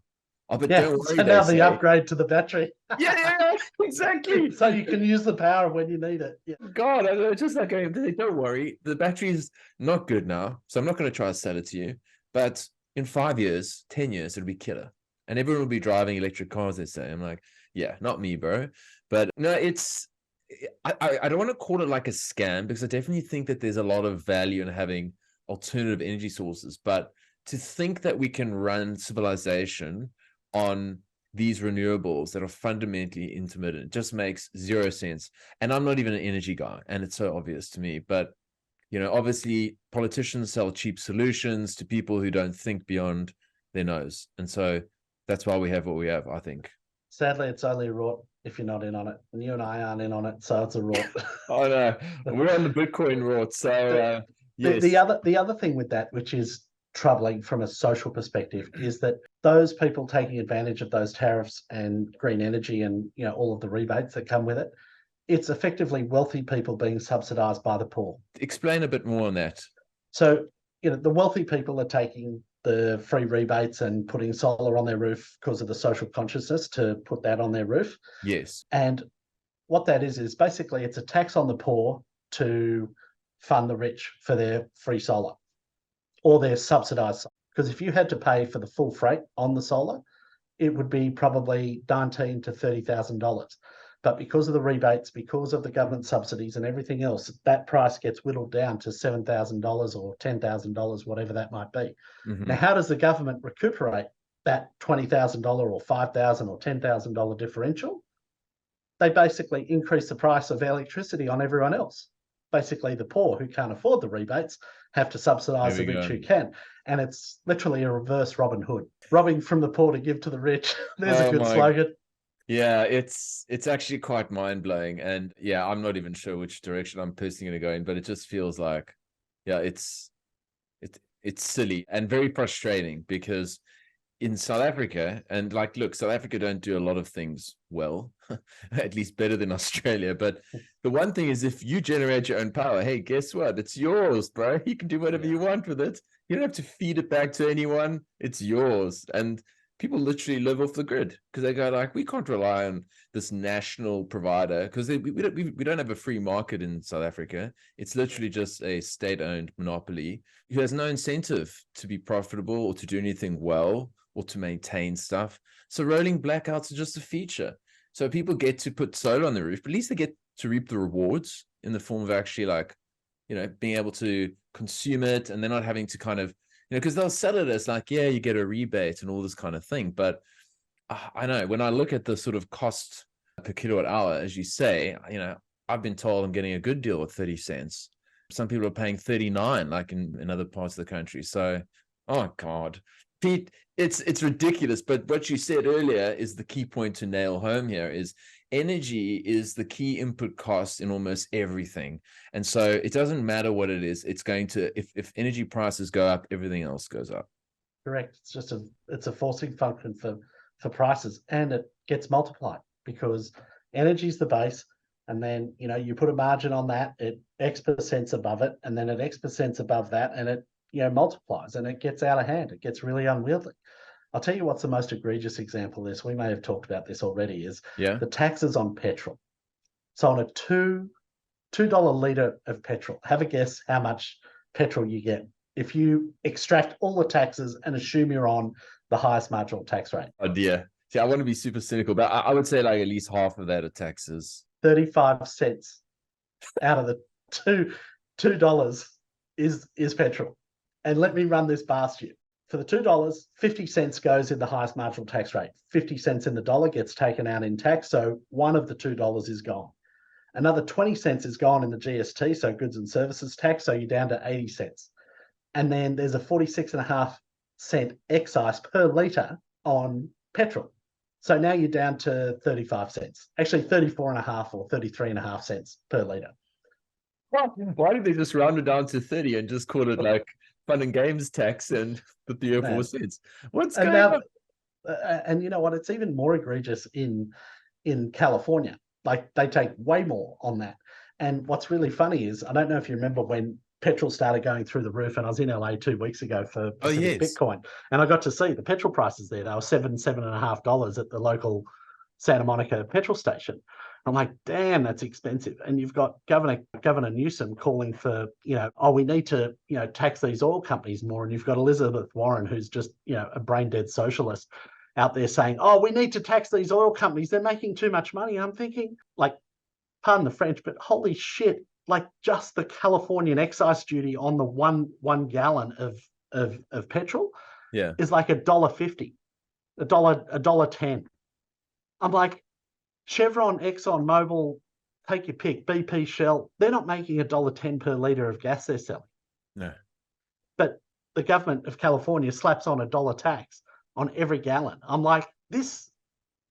Oh, but don't worry, so now the upgrade to the battery. Yeah, exactly. So you can use the power when you need it. Yeah. God, I just like going, don't worry, the battery is not good now, so I'm not going to try to sell it to you. But in 5 years, 10 years, it'll be killer. and everyone will be driving electric cars, they say. I'm like, yeah, not me, bro. But no, I don't want to call it like a scam, because I definitely think that there's a lot of value in having alternative energy sources. But to think that we can run civilization on these renewables that are fundamentally intermittent just makes zero sense. And I'm not even an energy guy, and it's so obvious to me. But obviously politicians sell cheap solutions to people who don't think beyond their nose. And so that's why we have what we have, I think. Sadly, it's only a rort if you're not in on it. And you and I aren't in on it, so it's a rort. Oh, no. We're on the Bitcoin rort. So, yes. The other thing with that, which is troubling from a social perspective, is that those people taking advantage of those tariffs and green energy and all of the rebates that come with it, it's effectively wealthy people being subsidized by the poor. Explain a bit more on that. So, the wealthy people are taking the free rebates and putting solar on their roof because of the social consciousness to put that on their roof. Yes. And what that is basically it's a tax on the poor to fund the rich for their free solar or their subsidized. Because if you had to pay for the full freight on the solar, it would be probably $19,000 to $30,000. But because of the rebates, because of the government subsidies and everything else, that price gets whittled down to $7,000 or $10,000, whatever that might be. Mm-hmm. Now, how does the government recuperate that $20,000 or $5,000 or $10,000 differential? They basically increase the price of electricity on everyone else. Basically, the poor who can't afford the rebates have to subsidize the rich who can. And it's literally a reverse Robin Hood. Robbing from the poor to give to the rich. There's a good slogan. Yeah, it's actually quite mind-blowing. And yeah, I'm not even sure which direction I'm personally going to go in, but it just feels like, yeah, it's silly and very frustrating, because in South Africa, and like, look, South Africa don't do a lot of things well, at least better than Australia. But the one thing is, if you generate your own power, hey, guess what? It's yours, bro. You can do whatever you want with it. You don't have to feed it back to anyone. It's yours. And people literally live off the grid because they go like, we can't rely on this national provider, because we don't have a free market in South Africa. It's literally just a state-owned monopoly who has no incentive to be profitable or to do anything well or to maintain stuff. So rolling blackouts are just a feature. So people get to put solar on the roof, but at least they get to reap the rewards in the form of actually, like, being able to consume it, and they're not having to kind of, because they'll sell it as like, yeah, you get a rebate and all this kind of thing. But I know when I look at the sort of cost per kilowatt hour, as you say, I've been told I'm getting a good deal at 30 cents. Some people are paying 39, like in other parts of the country. So, oh God, Pete, it's ridiculous. But what you said earlier is the key point to nail home here: is energy is the key input cost in almost everything. And so it doesn't matter what it is. It's going to, if energy prices go up, everything else goes up. Correct. It's just it's a forcing function for prices, and it gets multiplied because energy is the base. And then, you put a margin on that, it X% above it, and then it X% above that, and it, multiplies, and it gets out of hand. It gets really unwieldy. I'll tell you what's the most egregious example of this. We may have talked about this already, is the taxes on petrol. So on a $2 litre of petrol, have a guess how much petrol you get if you extract all the taxes and assume you're on the highest marginal tax rate. Oh dear. See, I want to be super cynical, but I would say like at least half of that are taxes. 35 cents out of the $2 is petrol. And let me run this past you. For the $2, 50 cents goes in the highest marginal tax rate. 50 cents in the dollar gets taken out in tax. So one of the $2 is gone. Another 20 cents is gone in the GST, so goods and services tax. So you're down to 80 cents. And then there's a 46.5-cent excise per litre on petrol. So now you're down to 35 cents, actually 34.5 or 33.5 cents per litre. Why did they just round it down to 30 and just call it like fun and games tax and the 3 or 4 cents? What's going on? And you know what? It's even more egregious in California. Like, they take way more on that. And what's really funny is, I don't know if you remember when petrol started going through the roof, and I was in LA 2 weeks ago for Bitcoin, and I got to see the petrol prices there. They were $7.50 at the local Santa Monica petrol station. I'm like, damn, that's expensive. And you've got Governor Newsom calling for, we need to, tax these oil companies more. And you've got Elizabeth Warren, who's just, a brain dead socialist, out there saying, oh, we need to tax these oil companies. They're making too much money. I'm thinking, like, pardon the French, but holy shit, like just the Californian excise duty on the one gallon of petrol is like $1.50, $1.10. I'm like, Chevron, Exxon, Mobil, take your pick, BP, Shell, they're not making $1.10 per litre of gas they're selling. No. But the government of California slaps on $1 tax on every gallon. I'm like, this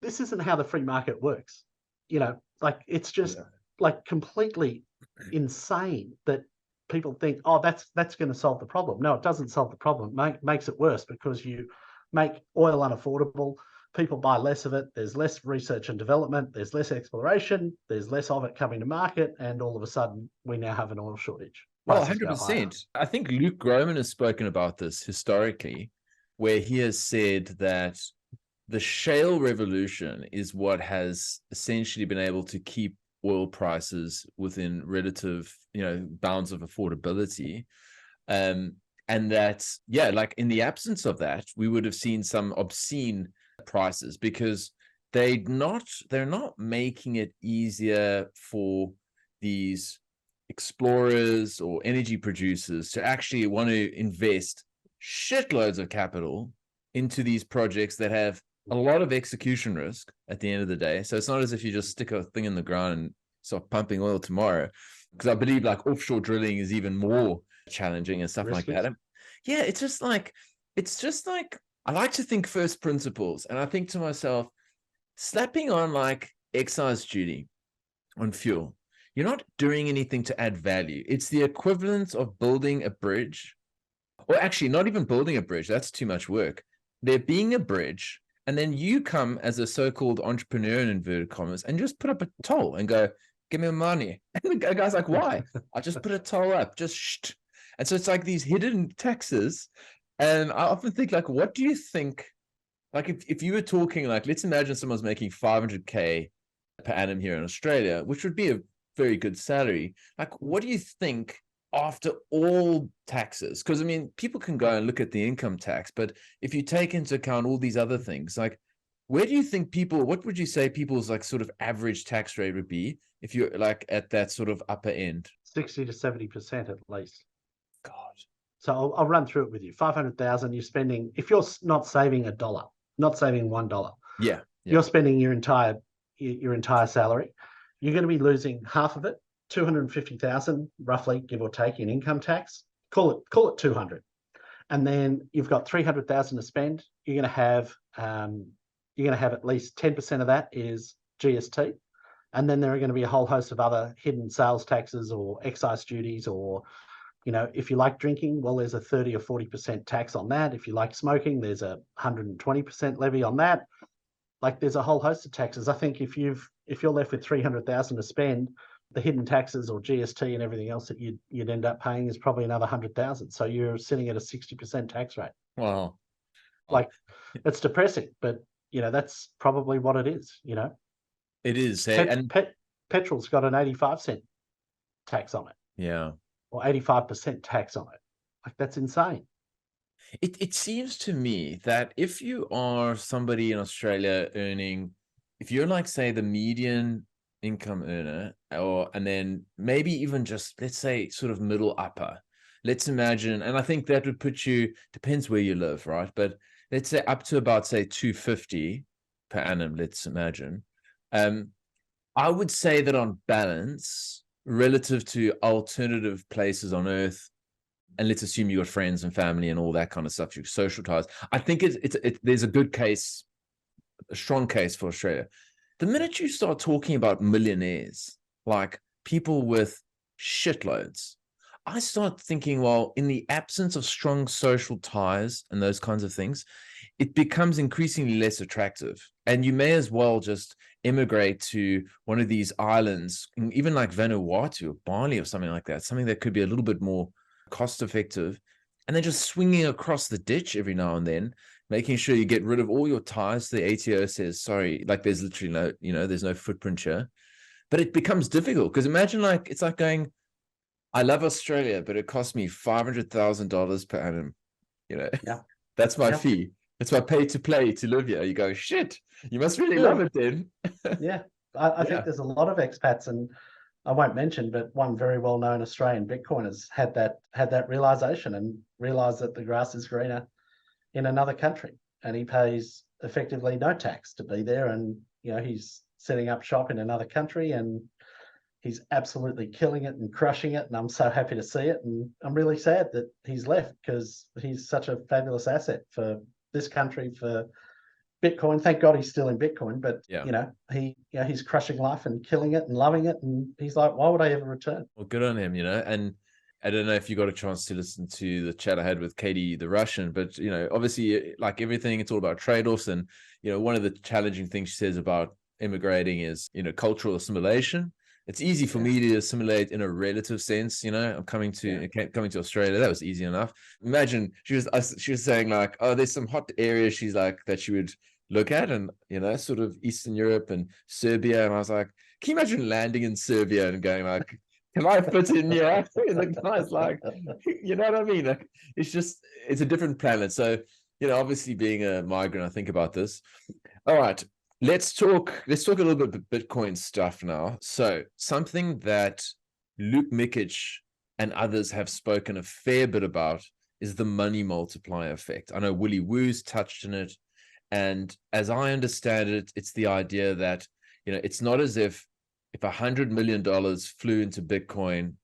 isn't how the free market works. Like it's just like completely insane that people think, oh, that's going to solve the problem. No, it doesn't solve the problem. Makes it worse because you make oil unaffordable. People buy less of it. There's less research and development. There's less exploration. There's less of it coming to market. And all of a sudden, we now have an oil shortage. Well, 100%. I think Luke Groman has spoken about this historically, where he has said that the shale revolution is what has essentially been able to keep oil prices within relative, bounds of affordability. And that, like in the absence of that, we would have seen some obscene prices because they're not making it easier for these explorers or energy producers to actually want to invest shitloads of capital into these projects that have a lot of execution risk at the end of the day. So it's not as if you just stick a thing in the ground and start pumping oil tomorrow, because I believe like offshore drilling is even more challenging and stuff risky. Like that. Yeah, it's just like I like to think first principles, and I think to myself, slapping on like excise duty on fuel, you're not doing anything to add value. It's the equivalent of building a bridge, or actually not even building a bridge. That's too much work. There being a bridge, and then you come as a so-called entrepreneur in inverted commas and just put up a toll and go, give me money. And the guy's like, why? I just put a toll up, just shh. And so it's like these hidden taxes. And I often think, like, what do you think? Like, if you were talking, like, let's imagine someone's making 500K per annum here in Australia, which would be a very good salary. Like, what do you think after all taxes? Because, I mean, people can go and look at the income tax, but if you take into account all these other things, like, where do you think what would you say people's, like, sort of average tax rate would be if you're, like, at that sort of upper end? 60 to 70% at least. God. So I'll run through it with you. 500,000, you're spending, if you're not saving $1, not saving $1, you're spending your entire salary. You're going to be losing half of it, 250,000, roughly, give or take, in income tax. Call it 200, and then you've got 300,000 to spend. You're going to have at least 10% of that is GST, and then there are going to be a whole host of other hidden sales taxes or excise duties, or if you like drinking, well, there's a 30 or 40% tax on that. If you like smoking, there's a 120% levy on that. Like, there's a whole host of taxes. I think if you're left with 300,000 to spend, the hidden taxes or GST and everything else that you'd end up paying is probably another 100,000. So you're sitting at a 60% tax rate. Wow. Like, it's depressing, but that's probably what it is. It is. Petrol's got an 85-cent tax on it. Yeah. Or 85% tax on it. Like, that's insane. It seems to me that if you are somebody in Australia earning, if you're like, say, the median income earner, and then maybe even just, let's say, sort of middle upper, let's imagine, and I think that would put you, depends where you live, right? But let's say up to about, say, 250 per annum, let's imagine. I would say that on balance, relative to alternative places on earth, and let's assume you got friends and family and all that kind of stuff, your social ties, I think there's a good case, a strong case for Australia. The minute you start talking about millionaires, like people with shitloads, I start thinking, well, in the absence of strong social ties and those kinds of things, it becomes increasingly less attractive. And you may as well just immigrate to one of these islands, even like Vanuatu or Bali or something like that, something that could be a little bit more cost effective, and then just swinging across the ditch every now and then, making sure you get rid of all your ties. The ATO says, sorry, like there's literally no, there's no footprint here. But it becomes difficult because imagine, like, it's like going, I love Australia, but it cost me $500,000 per annum. Yeah. That's my fee. It's my pay to play to live here. You go, shit, you must really love it then. Yeah. I think there's a lot of expats, and I won't mention, but one very well-known Australian Bitcoiners had that realization and realized that the grass is greener in another country, and he pays effectively no tax to be there. And he's setting up shop in another country, and he's absolutely killing it and crushing it. And I'm so happy to see it. And I'm really sad that he's left, because he's such a fabulous asset for this country, for Bitcoin. Thank God he's still in Bitcoin, but he's crushing life and killing it and loving it. And he's like, why would I ever return? Well, good on him, And I don't know if you got a chance to listen to the chat I had with Katie, the Russian, but obviously, like everything, it's all about trade-offs. And one of the challenging things she says about immigrating is cultural assimilation. It's easy for me to assimilate in a relative sense. I'm coming to Australia. That was easy enough. Imagine she was saying like, oh, there's some hot areas she's like that she would look at, and sort of Eastern Europe and Serbia. And I was like, can you imagine landing in Serbia and going like, can I fit in here? And the guy's like, you know what I mean? Like, it's a different planet. So, obviously being a migrant, I think about this. All right. Let's talk a little bit of Bitcoin stuff now. So something that Luke Mikic and others have spoken a fair bit about is the money multiplier effect. I know Willie Woo's touched on it. And as I understand it, it's the idea that, it's not as if $100 million flew into Bitcoin,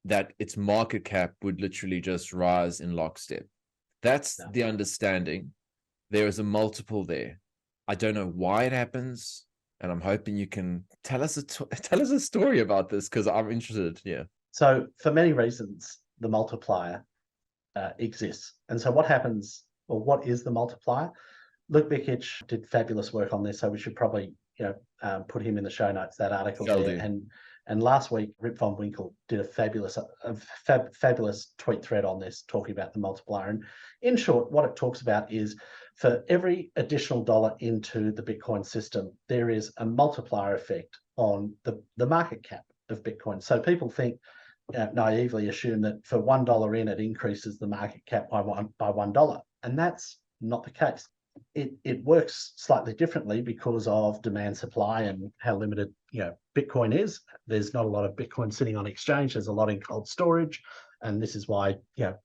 that its market cap would literally just rise in lockstep. That's the understanding. There is a multiple there. I don't know why it happens, and I'm hoping you can tell us a story about this, because I'm interested. Yeah. So for many reasons, the multiplier exists. And so what happens, or what is the multiplier? Luke Mikic did fabulous work on this, so we should probably put him in the show notes, that article there. And last week, Rip Von Winkle did a fabulous tweet thread on this, talking about the multiplier. And in short, what it talks about is, for every additional dollar into the Bitcoin system, there is a multiplier effect on the market cap of Bitcoin. So people think, naively assume that for $1 in, it increases the market cap by $1, and that's not the case. It works slightly differently because of demand, supply, and how limited Bitcoin is. There's not a lot of Bitcoin sitting on exchange. There's a lot in cold storage, and this is why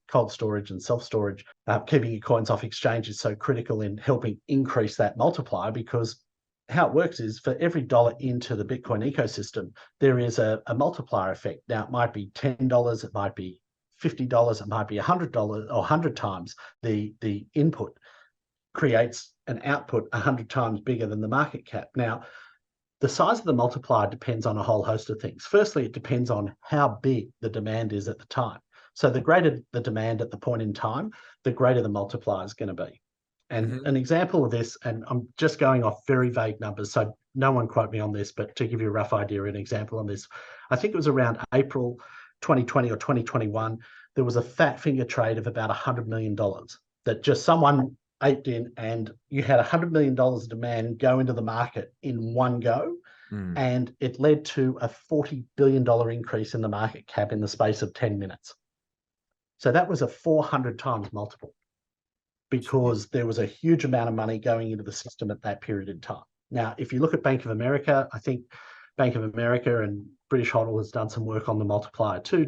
cold storage and self-storage, keeping your coins off exchange, is so critical in helping increase that multiplier. Because how it works is, for every dollar into the Bitcoin ecosystem, there is a multiplier effect. Now, it might be $10, it might be $50, it might be $100, or 100 times the input creates an output 100 times bigger than the market cap. Now, the size of the multiplier depends on a whole host of things. Firstly, it depends on how big the demand is at the time. So the greater the demand at the point in time, the greater the multiplier is going to be. And an example of this, and I'm just going off very vague numbers, so no one quote me on this, but to give you a rough idea, an example on this, I think it was around April 2020 or 2021, there was a fat finger trade of about $100 million that just someone aped in, and you had $100 million of demand go into the market in one go. And it led to a $40 billion increase in the market cap in the space of 10 minutes. So that was a 400 times multiple, because there was a huge amount of money going into the system at that period in time. Now, if you look at Bank of America, I think Bank of America and British Hodl has done some work on the multiplier too,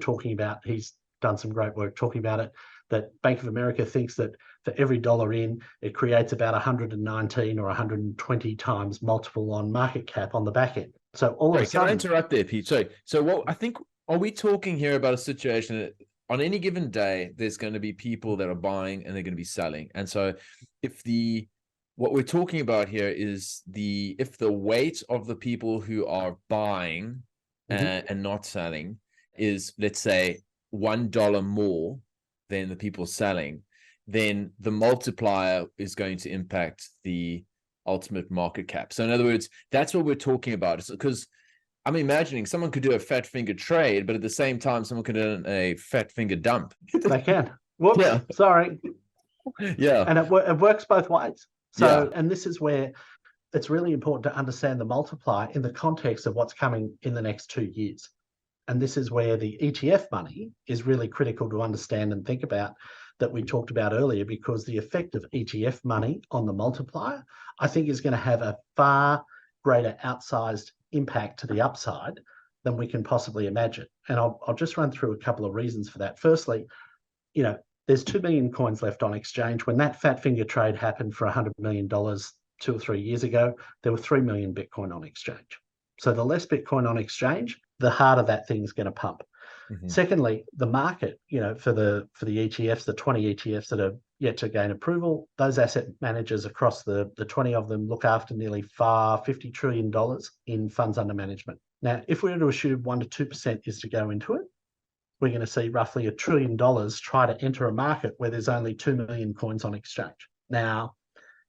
he's done some great work talking about it, that Bank of America thinks that for every dollar in, it creates about 119 or 120 times multiple on market cap on the back end. So all of a sudden... Can I interrupt there, Pete? So what I think, are we talking here about a situation that on any given day, there's going to be people that are buying and they're going to be selling? And so what we're talking about here is if the weight of the people who are buying and not selling is, let's say, $1 more than the people selling, then the multiplier is going to impact the ultimate market cap. So in other words, that's what we're talking about. Because I'm imagining someone could do a fat finger trade, but at the same time, someone could do a fat finger dump. They can. Whoops, sorry. Yeah. And it works both ways. So, and this is where it's really important to understand the multiplier in the context of what's coming in the next 2 years. And this is where the ETF money is really critical to understand and think about, that we talked about earlier, because the effect of ETF money on the multiplier, I think, is going to have a far greater outsized impact to the upside than we can possibly imagine. And I'll just run through a couple of reasons for that. Firstly, there's 2 million coins left on exchange. When that fat finger trade happened for $100 million 2 or 3 years ago, there were 3 million Bitcoin on exchange. So the less Bitcoin on exchange, the harder that thing's going to pump. Mm-hmm. Secondly, the market, for the ETFs, the 20 ETFs that are yet to gain approval, those asset managers across the 20 of them look after nearly $50 trillion in funds under management. Now, if we were to assume 1% to 2% is to go into it, we're going to see roughly $1 trillion try to enter a market where there's only 2 million coins on exchange. Now,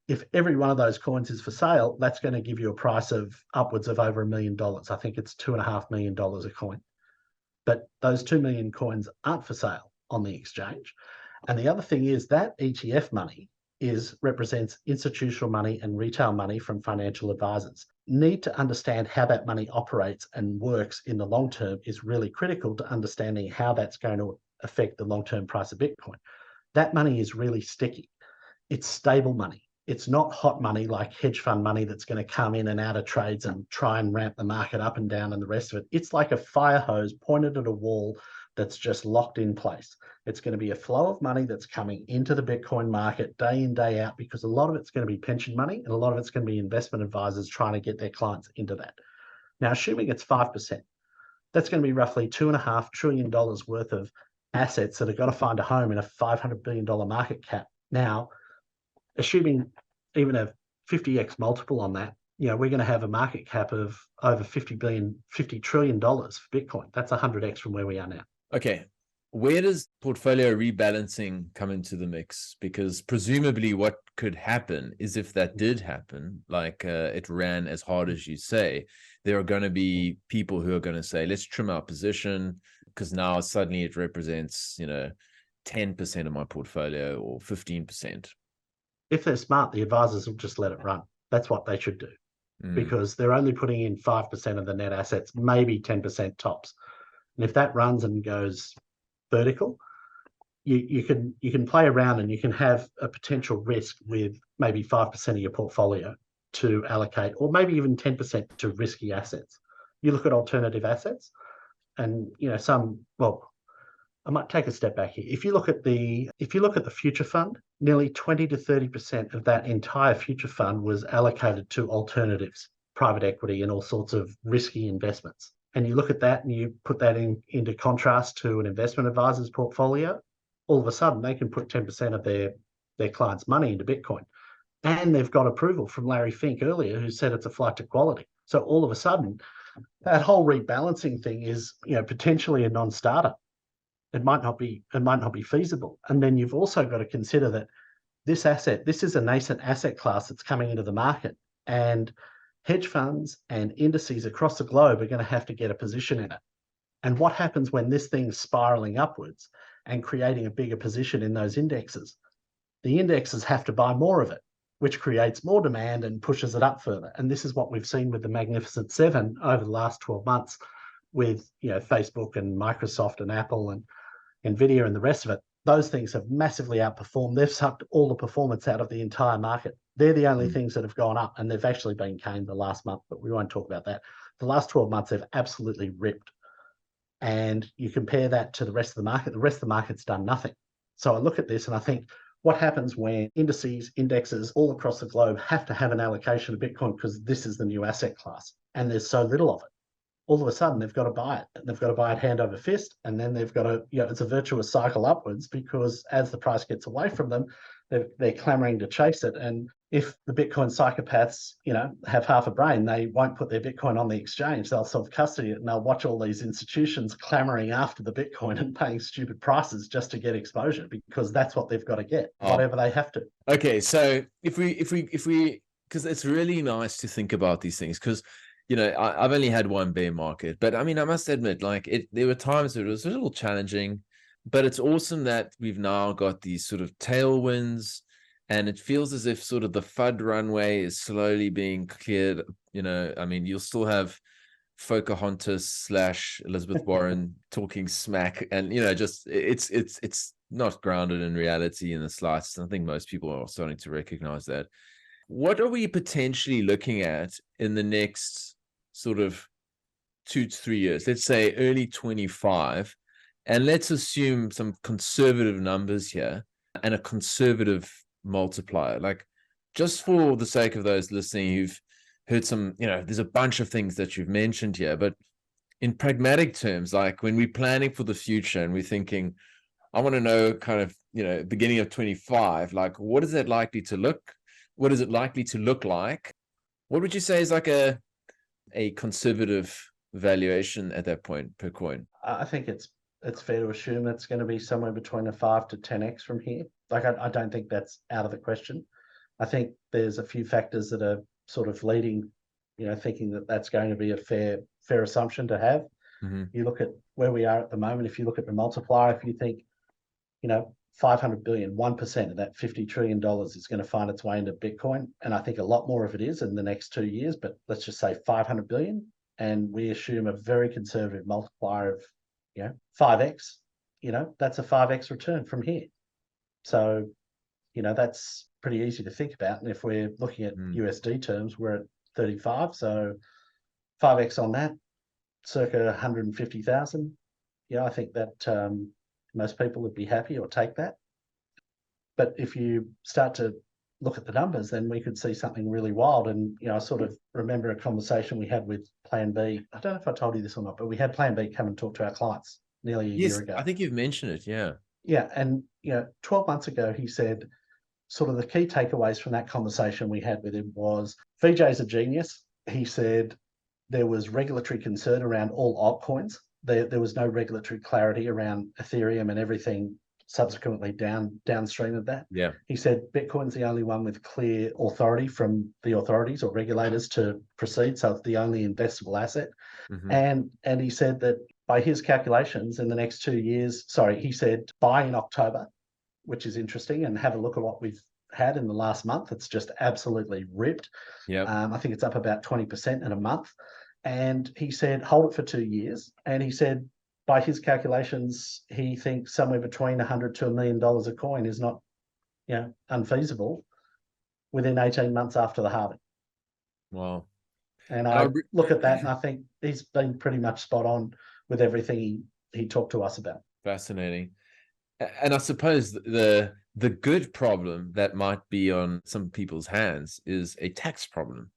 if every one of those coins is for sale, that's going to give you a price of upwards of over $1 million. I think it's $2.5 million a coin. But those 2 million coins aren't for sale on the exchange. And the other thing is that ETF money represents institutional money and retail money from financial advisors. Need to understand how that money operates and works in the long term is really critical to understanding how that's going to affect the long-term price of Bitcoin. That money is really sticky. It's stable money. It's not hot money like hedge fund money that's going to come in and out of trades and try and ramp the market up and down and the rest of it. It's like a fire hose pointed at a wall that's just locked in place. It's going to be a flow of money that's coming into the Bitcoin market day in, day out, because a lot of it's going to be pension money and a lot of it's going to be investment advisors trying to get their clients into that. Now, assuming it's 5%, that's going to be roughly $2.5 trillion worth of assets that have got to find a home in a $500 billion market cap. Now, assuming even a 50x multiple on that, we're going to have a market cap of over $50 trillion for Bitcoin. That's 100x from where we are now. Okay. Where does portfolio rebalancing come into the mix? Because presumably what could happen is, if that did happen, like it ran as hard as you say, there are going to be people who are going to say, let's trim our position, because now suddenly it represents, 10% of my portfolio or 15%. If they're smart, the advisors will just let it run. That's what they should do, because they're only putting in 5% of the net assets, maybe 10% tops. And if that runs and goes vertical, you can play around and you can have a potential risk with maybe 5% of your portfolio to allocate, or maybe even 10% to risky assets. You look at alternative assets, and I might take a step back here. If you look at the future fund, nearly 20 to 30% of that entire future fund was allocated to alternatives, private equity, and all sorts of risky investments. And you look at that and you put that into contrast to an investment advisor's portfolio, all of a sudden they can put 10% of their clients' money into Bitcoin. And they've got approval from Larry Fink earlier, who said it's a flight to quality. So all of a sudden, that whole rebalancing thing is, potentially a non-starter. It might not be feasible. And then you've also got to consider that this is a nascent asset class that's coming into the market, and hedge funds and indices across the globe are going to have to get a position in it. And what happens when this thing's spiraling upwards and creating a bigger position in those indexes? The indexes have to buy more of it, which creates more demand and pushes it up further. And this is what we've seen with the Magnificent Seven over the last 12 months with, Facebook and Microsoft and Apple and Nvidia and the rest of it. Those things have massively outperformed. They've sucked all the performance out of the entire market. They're the only things that have gone up, and they've actually been caned the last month, but we won't talk about that. The last 12 months, they've absolutely ripped. And you compare that to the rest of the market's done nothing. So I look at this and I think, what happens when indexes all across the globe have to have an allocation of Bitcoin because this is the new asset class and there's so little of it? All of a sudden, they've got to buy it. They've got to buy it hand over fist, and then they've got to, it's a virtuous cycle upwards, because as the price gets away from them, they're clamoring to chase it. And if the Bitcoin psychopaths, have half a brain, they won't put their Bitcoin on the exchange. They'll self-custody it, and they'll watch all these institutions clamoring after the Bitcoin and paying stupid prices just to get exposure, because that's what they've got to get, whatever they have to. Okay, so if we, because it's really nice to think about these things, because I've only had one bear market, but I must admit, there were times where it was a little challenging, but it's awesome that we've now got these sort of tailwinds, and it feels as if sort of the FUD runway is slowly being cleared. You'll still have Pocahontas / Elizabeth Warren talking smack, and just it's not grounded in reality in the slightest. I think most people are starting to recognize that. What are we potentially looking at in the next sort of 2 to 3 years? Let's say early 25, and let's assume some conservative numbers here and a conservative multiplier. Like, just for the sake of those listening who've heard some, there's a bunch of things that you've mentioned here, but in pragmatic terms, like when we're planning for the future and we're thinking, I want to know kind of, beginning of 25, like what is it likely to look? What is it likely to look like? What would you say is like a conservative valuation at that point per coin? I think it's fair to assume it's going to be somewhere between a 5 to 10x from here. Like, I don't think that's out of the question. I think there's a few factors that are sort of leading, thinking that that's going to be a fair assumption to have. Mm-hmm. You look at where we are at the moment. If you look at the multiplier, if you think, 500 billion, 1% of that $50 trillion is going to find its way into Bitcoin. And I think a lot more of it is in the next 2 years, but let's just say 500 billion. And we assume a very conservative multiplier of, 5x, that's a 5x return from here. So, that's pretty easy to think about. And if we're looking at USD terms, we're at 35. So 5x on that, circa 150,000. I think that most people would be happy or take that. But if you start to look at the numbers, then we could see something really wild. And, I sort of remember a conversation we had with Plan B. I don't know if I told you this or not, but we had Plan B come and talk to our clients nearly a year ago. I think you've mentioned it. Yeah. Yeah. And, 12 months ago, he said sort of the key takeaways from that conversation we had with him was VJ's a genius. He said there was regulatory concern around all altcoins. There was no regulatory clarity around Ethereum and everything subsequently downstream of that. Yeah. He said Bitcoin's the only one with clear authority from the authorities or regulators to proceed, so it's the only investable asset. Mm-hmm. And he said that by his calculations in the next 2 years, he said buy in October, which is interesting, and have a look at what we've had in the last month. It's just absolutely ripped. Yeah. I think it's up about 20% in a month. And he said, hold it for 2 years. And he said, by his calculations, he thinks somewhere between $100 to $1 million a coin is not, unfeasible within 18 months after the halving. Wow. And I look at that and I think he's been pretty much spot on with everything he talked to us about. Fascinating. And I suppose the good problem that might be on some people's hands is a tax problem.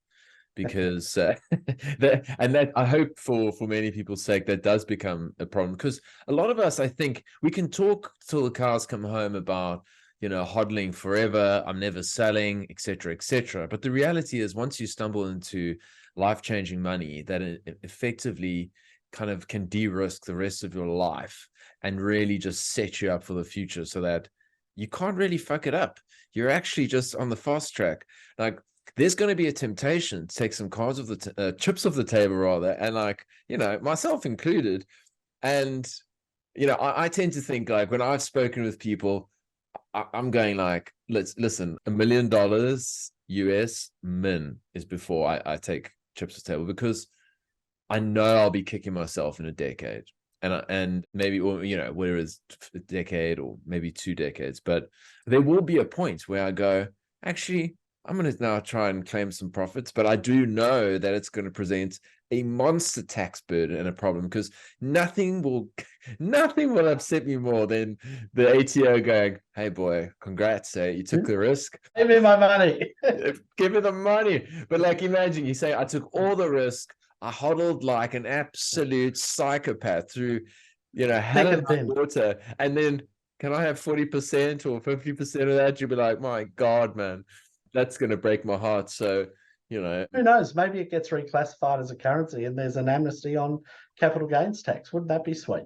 Because that I hope for many people's sake that does become a problem, because a lot of us, I think, we can talk till the cows come home about hodling forever, I'm never selling, etc. But the reality is, once you stumble into life-changing money that effectively kind of can de-risk the rest of your life and really just set you up for the future, so that you can't really fuck it up. You're actually just on the fast track. Like, there's going to be a temptation to take some cards of the chips off the table, rather, and myself included. And I tend to think, like, when I've spoken with people, I'm going like, listen, $1 million US min is before I take chips off the table, because I know I'll be kicking myself in a decade, and maybe, whereas a decade or maybe 2 decades, but there will be a point where I go, actually, I'm going to now try and claim some profits, but I do know that it's going to present a monster tax burden and a problem, because nothing will upset me more than the ATO going, hey boy, congrats, you took the risk. Give me my money. Give me the money. But like, imagine you say, I took all the risk. I hodled like an absolute psychopath through, hell and high water. And then can I have 40% or 50% of that? You'll be like, my God, man. That's going to break my heart. So, who knows? Maybe it gets reclassified as a currency and there's an amnesty on capital gains tax. Wouldn't that be sweet?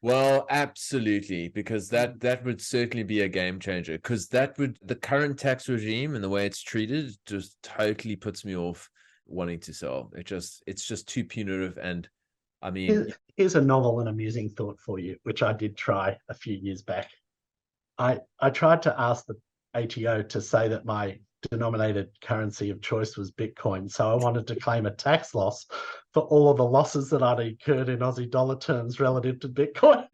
Well, absolutely, because that would certainly be a game changer, because the current tax regime and the way it's treated just totally puts me off wanting to sell. It's just too punitive. And I mean, here's a novel and amusing thought for you, which I did try a few years back. I tried to ask the ATO to say that my denominated currency of choice was Bitcoin. So I wanted to claim a tax loss for all of the losses that I'd incurred in Aussie dollar terms relative to Bitcoin.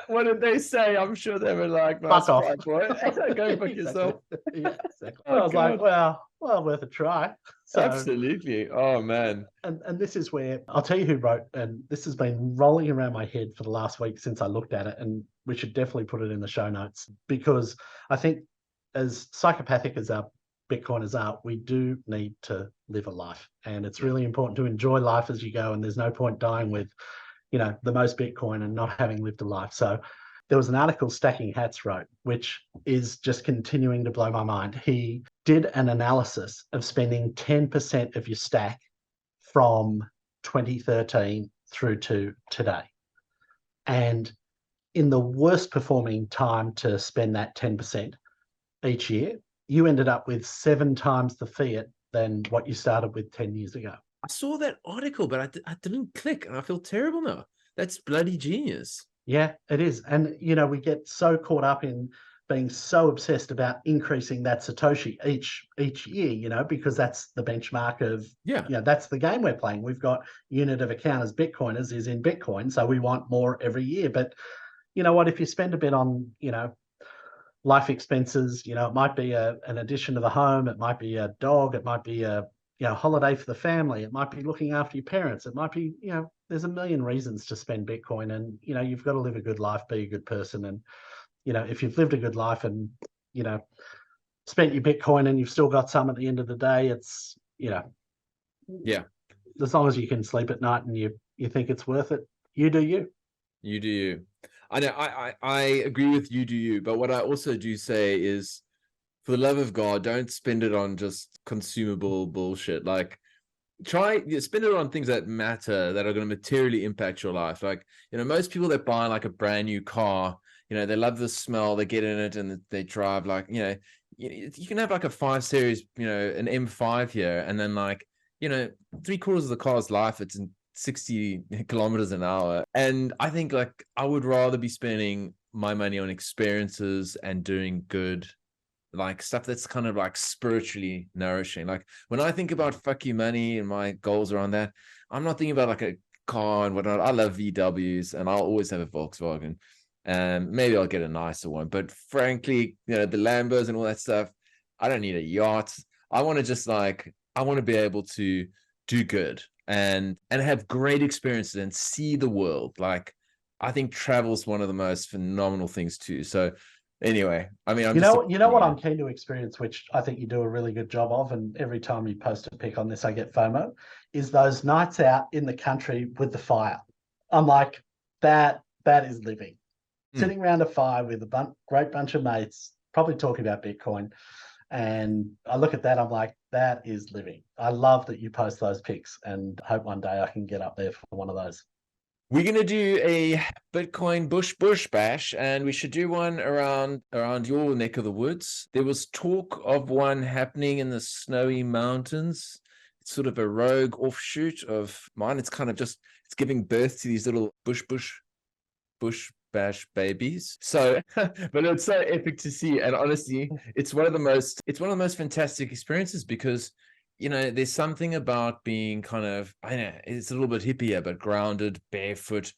What did they say? I'm sure they were like, Fuck off. Right, boy. Go fuck yourself. Yeah, exactly. Oh, I was like, well, worth a try. So, absolutely. Oh, man. And this is where I'll tell you who wrote, and this has been rolling around my head for the last week since I looked at it, and we should definitely put it in the show notes, because I think as psychopathic as our Bitcoiners are, we do need to live a life, and it's really important to enjoy life as you go, and there's no point dying with, the most Bitcoin and not having lived a life. So there was an article Stacking Hats wrote, which is just continuing to blow my mind. He did an analysis of spending 10% of your stack from 2013 through to today. And in the worst performing time to spend that 10% each year, you ended up with 7 times the fiat than what you started with 10 years ago. I saw that article, but I didn't click, and I feel terrible now. That's bloody genius. Yeah, it is. And, we get so caught up in being so obsessed about increasing that Satoshi each year, because that's the benchmark of, that's the game we're playing. We've got unit of account as Bitcoiners is in Bitcoin, so we want more every year. But you know what, if you spend a bit on, life expenses, it might be an addition to the home, it might be a dog, it might be a holiday for the family, it might be looking after your parents, it might be, there's a million reasons to spend Bitcoin, and you've got to live a good life, be a good person. And if you've lived a good life and spent your Bitcoin and you've still got some at the end of the day, it's as long as you can sleep at night and you think it's worth it, you do you. You do you. I know I agree with you do you, but what I also do say is, for the love of God, don't spend it on just consumable bullshit. Like, spend it on things that matter, that are going to materially impact your life. Like, most people that buy like a brand new car, they love the smell, they get in it and they drive, like, you can have like a 5 Series, an M5 here, and then like, 3/4 of the car's life, it's in 60 kilometers an hour. And I think like I would rather be spending my money on experiences and doing good, like stuff that's kind of like spiritually nourishing. Like when I think about fuck you money and my goals around that, I'm not thinking about like a car and whatnot. I love VWs and I'll always have a Volkswagen, and maybe I'll get a nicer one. But frankly, the Lambos and all that stuff, I don't need a yacht. I want to just like, I want to be able to do good and have great experiences and see the world. Like, I think travel is one of the most phenomenal things too. So anyway, I mean, what I'm keen to experience, which I think you do a really good job of, and every time you post a pic on this, I get FOMO, is those nights out in the country with the fire. I'm like, that is living. Sitting around a fire with a great bunch of mates, probably talking about Bitcoin. And I look at that, I'm like, that is living. I love that you post those pics, and hope one day I can get up there for one of those. We're going to do a Bitcoin bush bash, and we should do one around your neck of the woods. There was talk of one happening in the Snowy Mountains. It's sort of a rogue offshoot of mine. It's kind of just, it's giving birth to these little bush bash babies. So, but it's so epic to see. And honestly, it's one of the most fantastic experiences, because there's something about being kind of, I know it's a little bit hippier, but grounded, barefoot,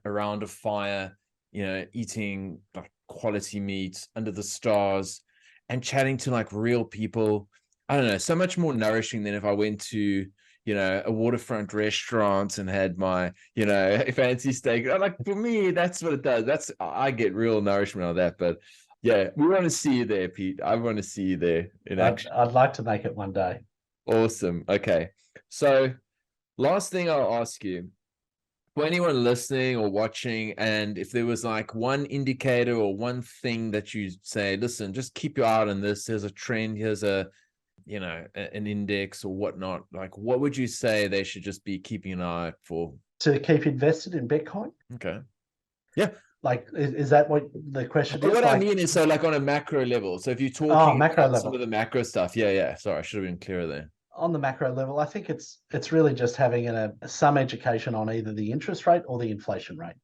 around a fire, eating like quality meat under the stars and chatting to like real people. I don't know, so much more nourishing than if I went to, a waterfront restaurant and had my, fancy steak. Like, for me, that's what it does. I get real nourishment out of that. But yeah, we want to see you there, Pete. I want to see you there in action. I'd like to make it one day. Awesome. Okay. So last thing I'll ask you, for anyone listening or watching, and if there was like one indicator or one thing that you say, listen, just keep your eye on this. There's a trend. Here's an index or whatnot. Like, what would you say they should just be keeping an eye out for? To keep invested in Bitcoin? Okay. Yeah. Like, is that what the question is? What I mean is, so like on a macro level. So if you're talking macro about level, some of the macro stuff. Yeah. Sorry, I should have been clearer there. On the macro level, I think it's really just having some education on either the interest rate or the inflation rate.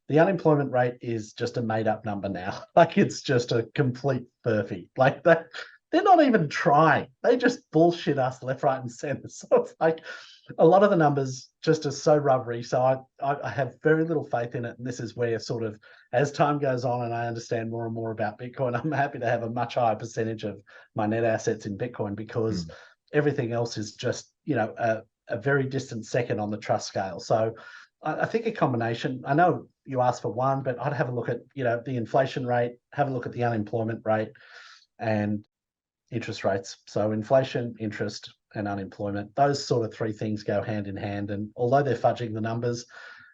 The unemployment rate is just a made up number now. Like, it's just a complete furphy. Like, that they're not even trying. They just bullshit us left, right, and center. So it's like, a lot of the numbers just are so rubbery. So I have very little faith in it. And this is where sort of, as time goes on and I understand more and more about Bitcoin, I'm happy to have a much higher percentage of my net assets in Bitcoin, because everything else is just, a very distant second on the trust scale. So I think a combination. I know you asked for one, but I'd have a look at, the inflation rate, have a look at the unemployment rate and interest rates. So inflation, interest, and unemployment, those sort of three things go hand in hand. And although they're fudging the numbers,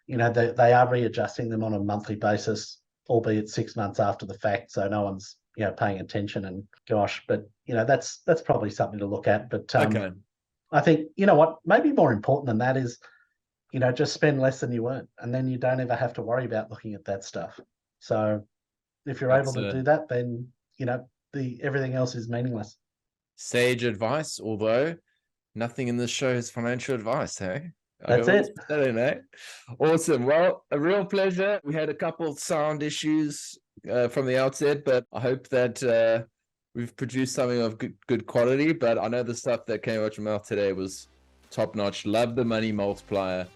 they are readjusting them on a monthly basis, albeit 6 months after the fact. So no one's, paying attention, and gosh, but that's probably something to look at. But Okay. I think, what maybe more important than that is, just spend less than you earn, and then you don't ever have to worry about looking at that stuff. So if you're able to do that, then, everything else is meaningless. Sage advice, although nothing in this show is financial advice, hey? That's it. Awesome. Well, a real pleasure. We had a couple of sound issues from the outset, but I hope that we've produced something of good quality. But I know the stuff that came out your mouth today was top notch. Love the money multiplier.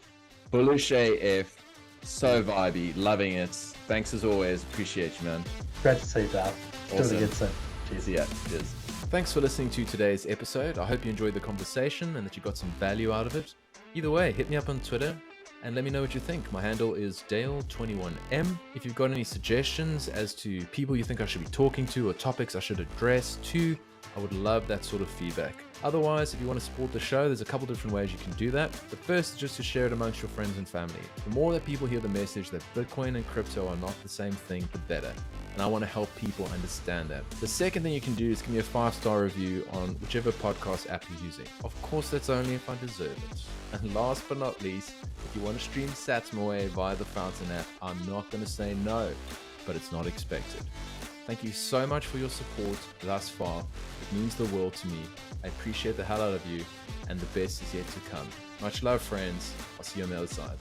Bullish AF. So vibey. Loving it. Thanks as always. Appreciate you, man. Great to see you, Dale. Awesome. Do it again soon. Cheers. Yeah, cheers. Thanks for listening to today's episode. I hope you enjoyed the conversation and that you got some value out of it. Either way, hit me up on Twitter and let me know what you think. My handle is Dale21M. If you've got any suggestions as to people you think I should be talking to or topics I should address too, I would love that sort of feedback. Otherwise, if you want to support the show, there's a couple different ways you can do that. The first is just to share it amongst your friends and family. The more that people hear the message that Bitcoin and crypto are not the same thing, the better. And I want to help people understand that. The second thing you can do is give me a 5-star review on whichever podcast app you're using. Of course, that's only if I deserve it. And last but not least, if you want to stream sats my way via the Fountain app, I'm not going to say no, but it's not expected. Thank you so much for your support thus far. It means the world to me. I appreciate the hell out of you, and the best is yet to come. Much love, friends. I'll see you on the other side.